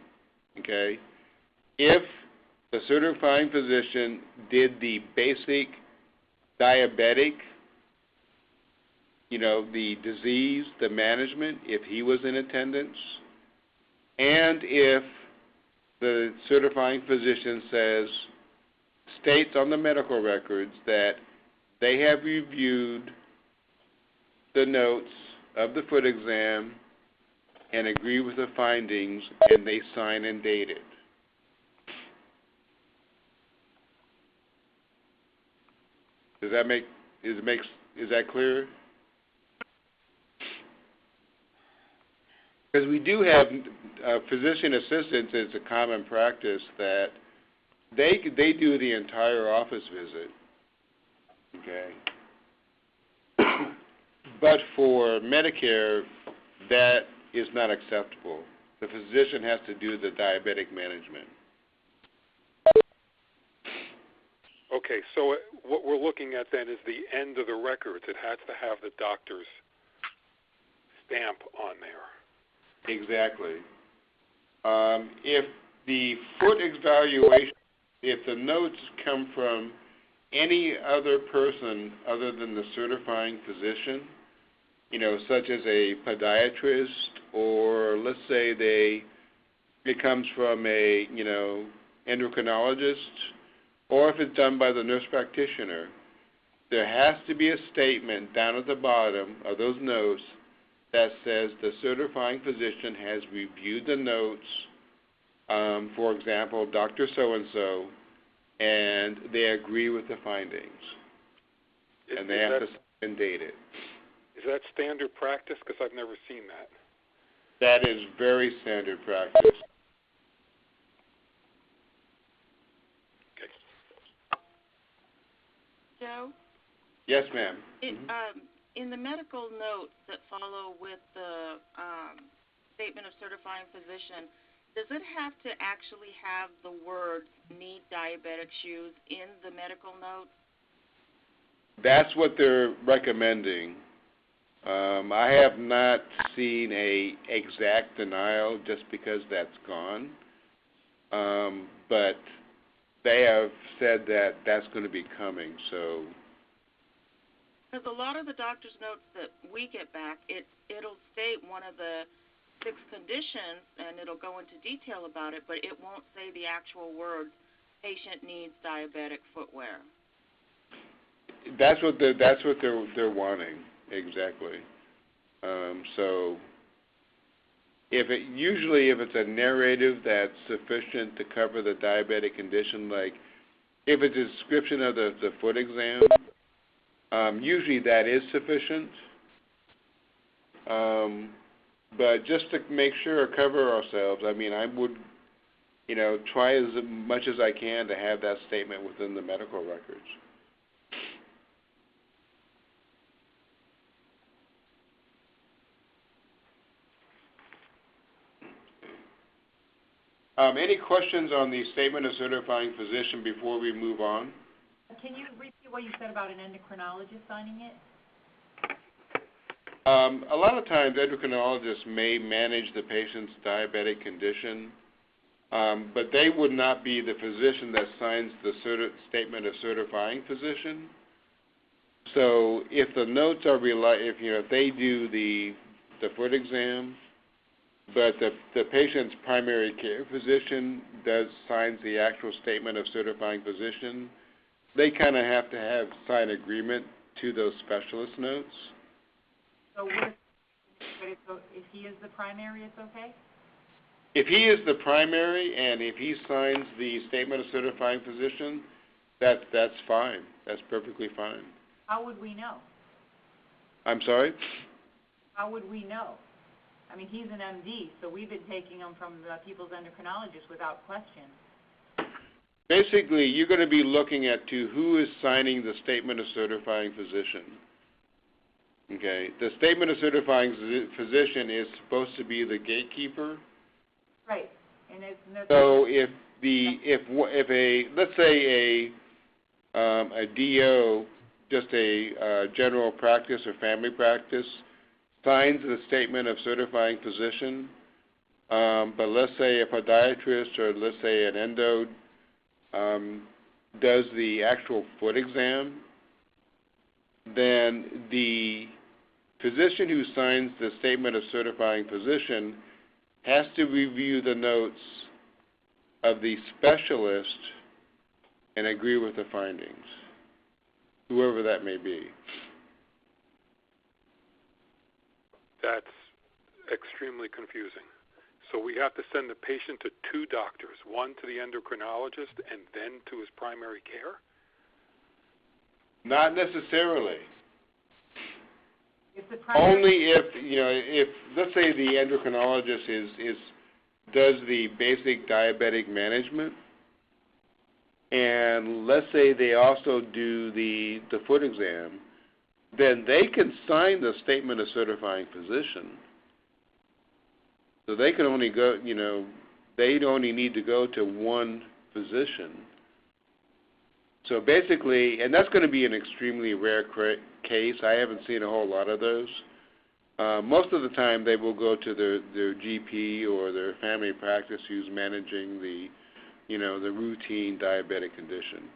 okay? If the certifying physician did the basic diabetic, the disease, the management, if he was in attendance, and if the certifying physician states on the medical records that they have reviewed the notes of the foot exam and agree with the findings, and they sign and date it. Is that clear? Because we do have physician assistants. It's a common practice that they do the entire office visit. Okay. But for Medicare, that is not acceptable. The physician has to do the diabetic management. Okay, so what we're looking at then is the end of the records. It has to have the doctor's stamp on there. Exactly. If the foot evaluation, if the notes come from any other person other than the certifying physician, such as a podiatrist, or let's say it comes from a, endocrinologist, or if it's done by the nurse practitioner, there has to be a statement down at the bottom of those notes that says the certifying physician has reviewed the notes, for example, Dr. So-and-so, and they agree with the findings. And they have to sign and date it. Is that standard practice? Because I've never seen that. That is very standard practice. Okay. Joe? Yes, ma'am. In the medical notes that follow with the statement of certifying physician, does it have to actually have the words "need diabetic shoes" in the medical notes? That's what they're recommending. I have not seen a exact denial just because that's gone, but they have said that that's going to be coming. So, because a lot of the doctor's notes that we get back, it'll state one of the 6 conditions, and it'll go into detail about it, but it won't say the actual words "patient needs diabetic footwear." That's what they're wanting. Exactly. So if it's a narrative that's sufficient to cover the diabetic condition, like if it's a description of the foot exam, usually that is sufficient. But just to make sure, cover ourselves, I would, try as much as I can to have that statement within the medical records. Any questions on the statement of certifying physician before we move on? Can you repeat what you said about an endocrinologist signing it? A lot of times endocrinologists may manage the patient's diabetic condition, but they would not be the physician that signs the statement of certifying physician. So if the notes are if they do the foot exam, but the patient's primary care physician signs the actual statement of certifying physician, they kind of have to sign agreement to those specialist notes. So if he is the primary, it's okay? If he is the primary and if he signs the statement of certifying physician, that's fine. That's perfectly fine. How would we know? I'm sorry? How would we know? He's an MD, so we've been taking him from the people's endocrinologist without question. Basically, you're going to be looking at who is signing the statement of certifying physician. Okay, the statement of certifying physician is supposed to be the gatekeeper. Right. So if let's say a DO, just a general practice or family practice, signs the statement of certifying physician, but let's say a podiatrist or let's say an endo does the actual foot exam, then the physician who signs the statement of certifying physician has to review the notes of the specialist and agree with the findings, whoever that may be. That's extremely confusing. So we have to send the patient to two doctors, one to the endocrinologist and then to his primary care? Not necessarily. Only if let's say the endocrinologist does the basic diabetic management, and let's say they also do the foot exam, then they can sign the statement of certifying physician. So they can only go, they'd only need to go to one physician. So basically, and that's going to be an extremely rare case. I haven't seen a whole lot of those. Most of the time, they will go to their GP or their family practice who's managing the routine diabetic condition.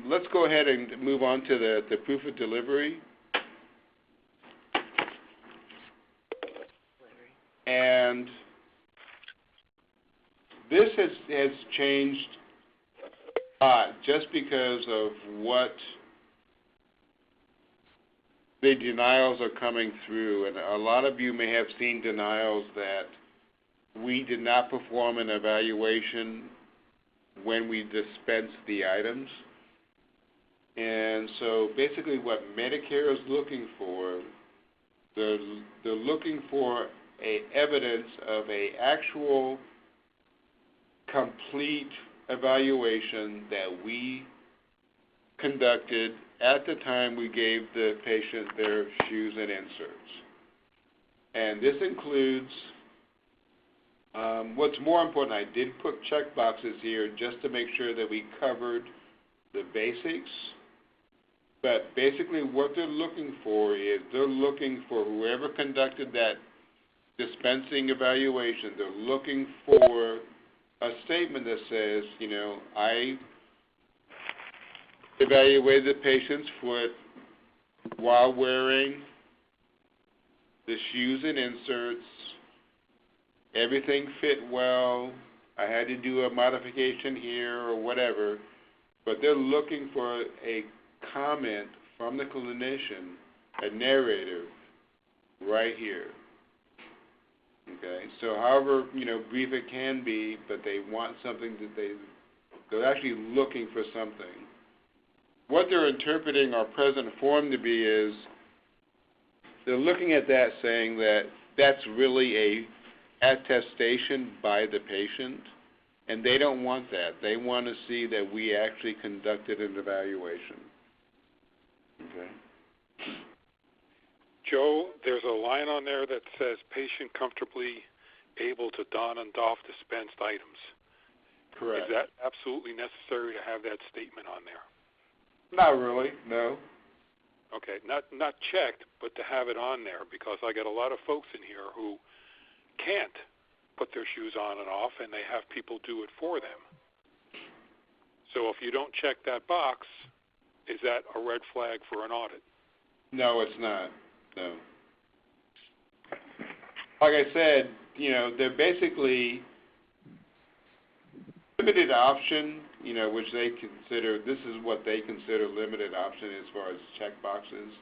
Let's go ahead and move on to the proof of delivery. And this has changed a lot just because of what the denials are coming through. And a lot of you may have seen denials that we did not perform an evaluation when we dispensed the items. And so basically what Medicare is looking for, they're looking for evidence of a actual complete evaluation that we conducted at the time we gave the patient their shoes and inserts. And this includes, what's more important, I did put check boxes here just to make sure that we covered the basics. But basically what they're looking for is they're looking for whoever conducted that dispensing evaluation, they're looking for a statement that says, I evaluated the patient's foot while wearing the shoes and inserts. Everything fit well. I had to do a modification here or whatever. But they're looking for a comment from the clinician, a narrative, right here. Okay, so however, brief it can be, but they want something that they're actually looking for something. What they're interpreting our present form to be is they're looking at that saying that that's really a attestation by the patient, and they don't want that. They want to see that we actually conducted an evaluation. Okay. Joe, there's a line on there that says patient comfortably able to don and doff dispensed items. Correct. Is that absolutely necessary to have that statement on there? Not really, no. Okay, not checked, but to have it on there, because I get a lot of folks in here who can't put their shoes on and off, and they have people do it for them. So if you don't check that box, is that a red flag for an audit? No, it's not. No. Like I said, they're basically limited option, which they consider, this is what they consider limited option as far as check boxes.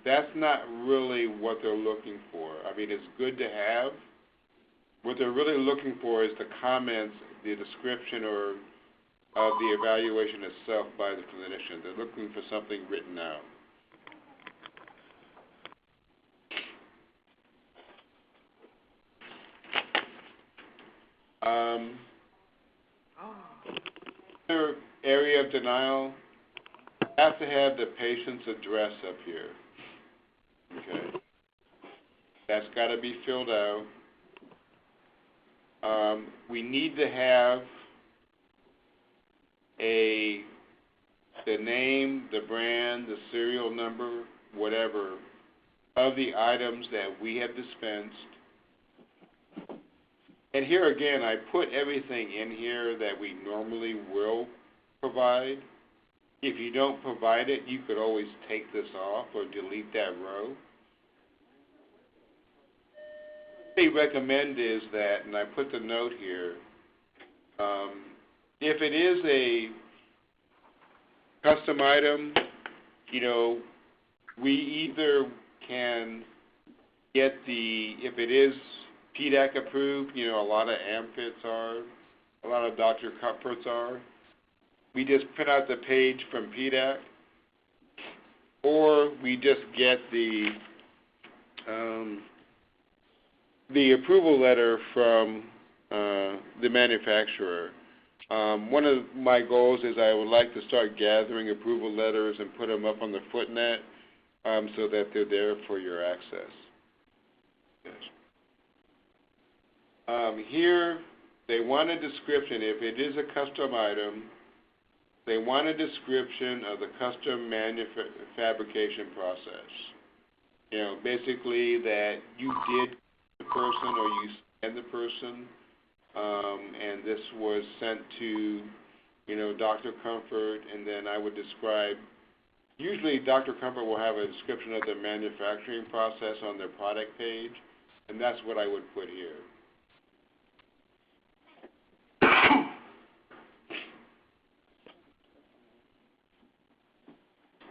That's not really what they're looking for. I mean, it's good to have. What they're really looking for is the comments, the description of the evaluation itself by the clinician. They're looking for something written out. Another area of denial, have to have the patient's address up here. Okay. That's got to be filled out. We need to have the name, the brand, the serial number, whatever, of the items that we have dispensed. And here again, I put everything in here that we normally will provide. If you don't provide it, you could always take this off or delete that row. What they recommend is that, and I put the note here, if it is a custom item, we either can get if it is PDAC approved, a lot of AMFITs are, a lot of Dr. Comforts are. We just print out the page from PDAC, or we just get the approval letter from the manufacturer. One of my goals is I would like to start gathering approval letters and put them up on the footnet so that they're there for your access. Here, they want a description. If it is a custom item, they want a description of the custom fabrication process. Basically that you did the person or you sent the person, and this was sent to, Dr. Comfort, and then I would describe. Usually, Dr. Comfort will have a description of the manufacturing process on their product page, and that's what I would put here.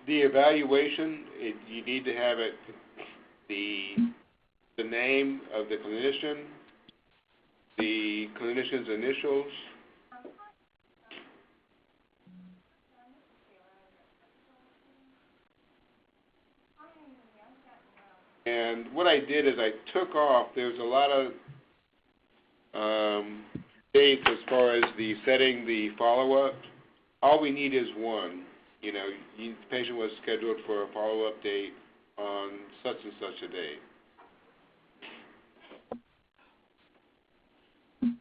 The evaluation, you need to have it, the name of the clinician, the clinician's initials, and what I did is I took off, there's a lot of dates as far as setting the follow-up. All we need is one. The patient was scheduled for a follow-up date on such and such a date.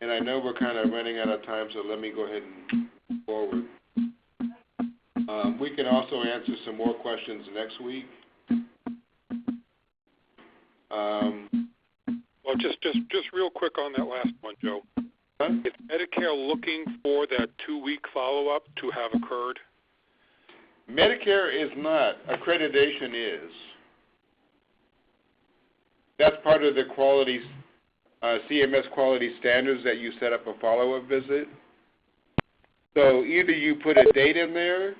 And I know we're kind of running out of time, so let me go ahead and move forward. We can also answer some more questions next week. Well, just real quick on that last one, Joe. Huh? Is Medicare looking for that 2-week follow-up to have occurred? Medicare is not. Accreditation is. That's part of the quality, CMS quality standards that you set up a follow-up visit. So either you put a date in there,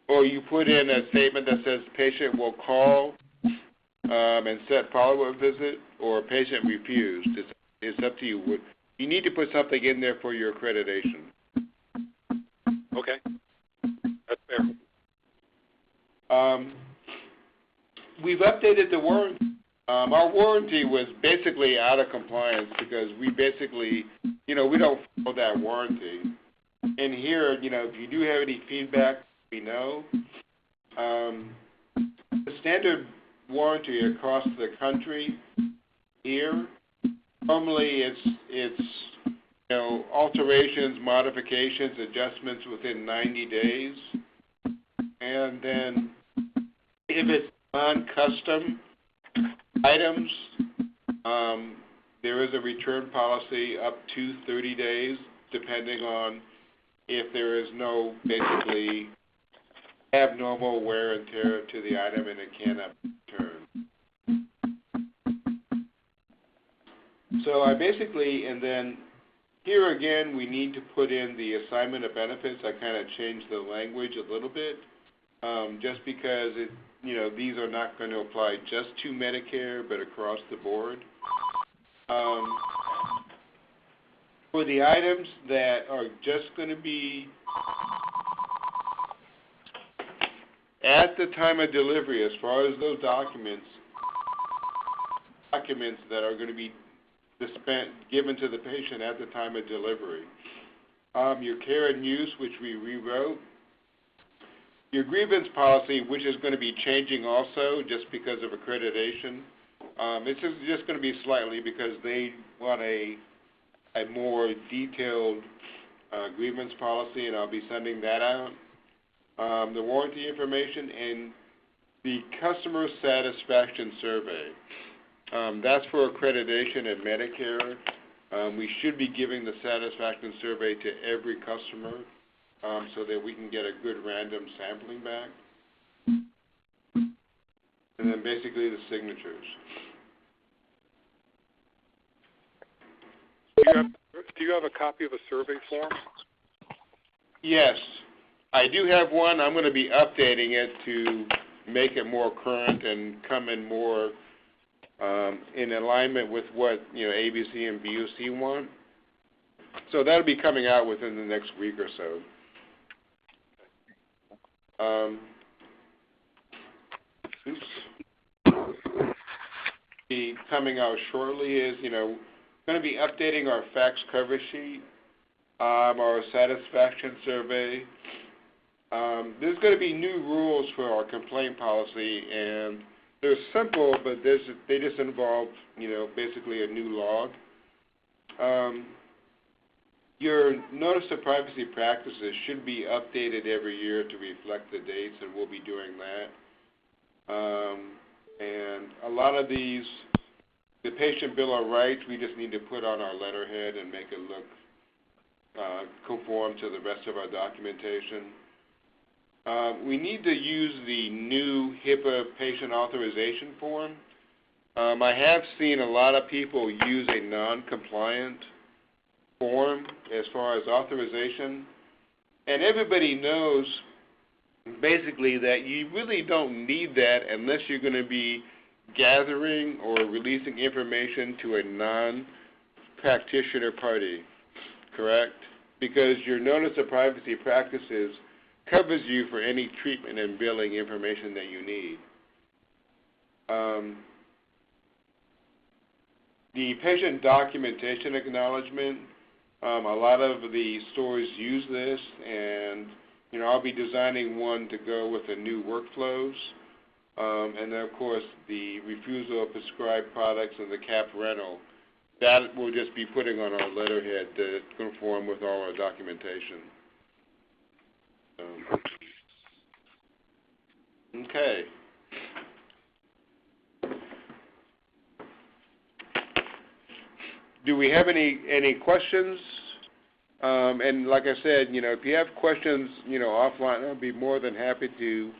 or you put in a statement that says patient will call and set follow-up visit, or patient refused. It's up to you. You need to put something in there for your accreditation. Okay. That's fair. We've updated the warranty. Our warranty was basically out of compliance because we basically, we don't follow that warranty. And here, if you do have any feedback, we know. The standard warranty across the country here, normally it's alterations, modifications, adjustments within 90 days. And then if it's non-custom items, there is a return policy up to 30 days, depending on if there is no basically abnormal wear and tear to the item and it cannot be returned. So I basically, and then here again, we need to put in the assignment of benefits. I kind of changed the language a little bit, just because these are not going to apply just to Medicare, but across the board. For the items that are just going to be at the time of delivery, as far as those documents that are going to be given to the patient at the time of delivery. Your care and use, which we rewrote. Your grievance policy, which is going to be changing also just because of accreditation. It's just going to be slightly because they want a more detailed grievance policy, and I'll be sending that out. The warranty information and the customer satisfaction survey. That's for accreditation and Medicare. We should be giving the satisfaction survey to every customer so that we can get a good random sampling back. And then basically the signatures. Do you have a copy of a survey form? Yes, I do have one. I'm going to be updating it to make it more current and come in more in alignment with what ABC and BUC want. So that'll be coming out within the next week or so. Be coming out shortly is going to be updating our fax cover sheet, our satisfaction survey. There's going to be new rules for our complaint policy, and they're simple, but they just involve, basically a new log. Your notice of privacy practices should be updated every year to reflect the dates, and we'll be doing that. And a lot of these, the patient bill of rights, we just need to put on our letterhead and make it look conform to the rest of our documentation. We need to use the new HIPAA patient authorization form. I have seen a lot of people use a non-compliant form as far as authorization, and everybody knows basically that you really don't need that unless you're going to be gathering or releasing information to a non-practitioner party, correct? Because your notice of privacy practices covers you for any treatment and billing information that you need. The patient documentation acknowledgement, a lot of the stores use this, and I'll be designing one to go with the new workflows. And then, of course, the refusal of prescribed products and the cap rental. That we'll just be putting on our letterhead to conform with all our documentation. Okay. Do we have any questions? And like I said, if you have questions, offline, I'll be more than happy to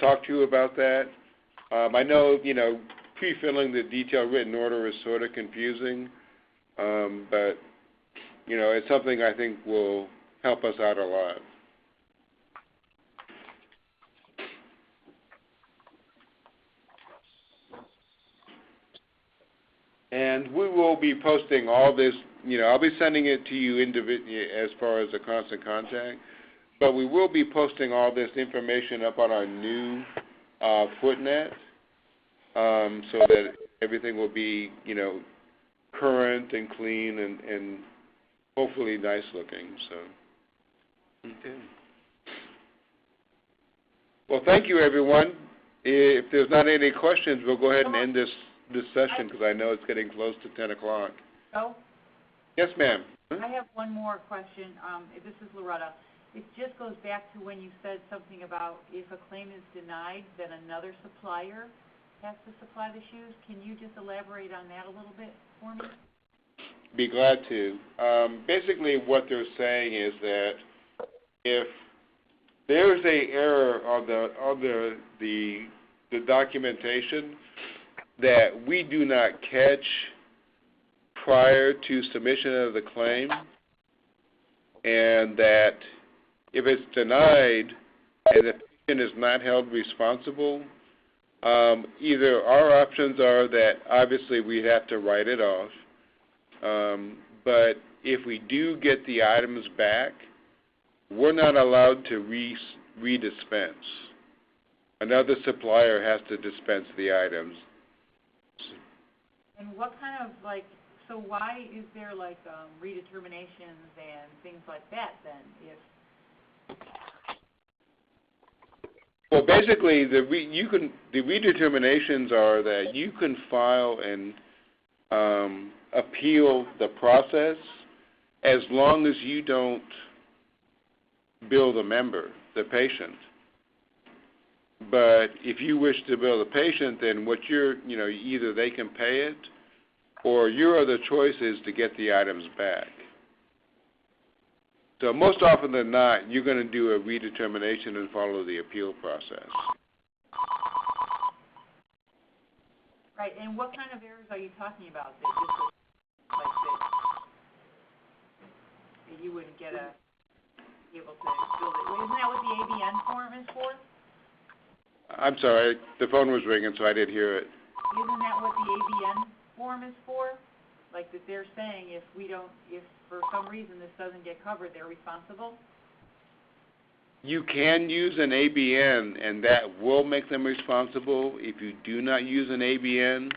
talk to you about that. I know, pre-filling the detailed written order is sort of confusing, but, it's something I think will help us out a lot. And we will be posting all this, I'll be sending it to you individually as far as a constant contact, but we will be posting all this information up on our new footnet so that everything will be, current and clean and hopefully nice looking. So, okay. Well, thank you, everyone. If there's not any questions, we'll go ahead and end this session because I know it's getting close to 10 o'clock. Oh? Yes, ma'am. I have one more question. This is Loretta. It just goes back to when you said something about if a claim is denied, then another supplier has to supply the shoes. Can you just elaborate on that a little bit for me? Be glad to. Basically, what they're saying is that if there's a error on the documentation that we do not catch prior to submission of the claim, and that if it's denied and the patient is not held responsible, either our options are that obviously we have to write it off, but if we do get the items back, we're not allowed to redispense. Another supplier has to dispense the items. And what kind of, like, so why is there, like, redeterminations and things like that then, if... Well, basically, the redeterminations are that you can file and appeal the process as long as you don't bill the member, the patient. But if you wish to bill the patient, then what either they can pay it, or your other choice is to get the items back. So most often than not, you're going to do a redetermination and follow the appeal process. Right, and what kind of errors are you talking about that just like that you wouldn't be able to build it? Isn't that what the ABN form is for? I'm sorry, the phone was ringing, so I didn't hear it. Isn't that what the ABN form is for? Like that they're saying if for some reason this doesn't get covered, they're responsible? You can use an ABN, and that will make them responsible if you do not use an ABN.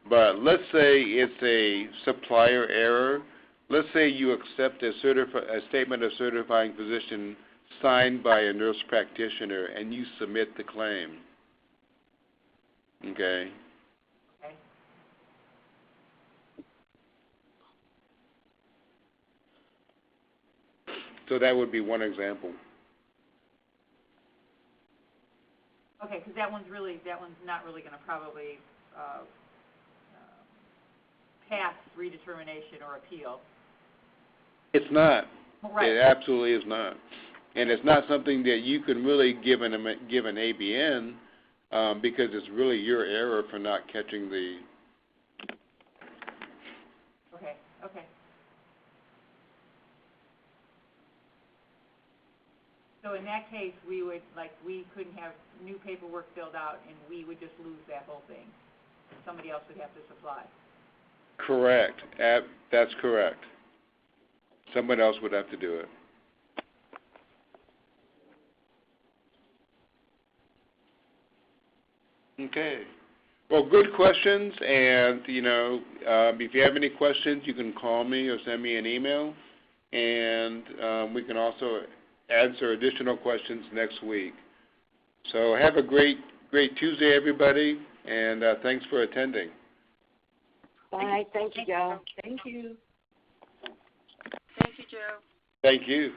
But let's say it's a supplier error. Let's say you accept a statement of certifying physician signed by a nurse practitioner, and you submit the claim. Okay? Okay. So that would be one example. Okay, because that one's not really going to probably pass redetermination or appeal. It's not. Right. It absolutely is not. And it's not something that you can really give an ABN because it's really your error for not catching the... Okay. So in that case, we couldn't have new paperwork filled out, and we would just lose that whole thing. Somebody else would have to supply. Correct. That's correct. Someone else would have to do it. Okay. Well, good questions, and, if you have any questions, you can call me or send me an email, and we can also answer additional questions next week. So have a great Tuesday, everybody, and thanks for attending. Bye. Thank you, Joe. Thank you. Thank you, Joe. Thank you.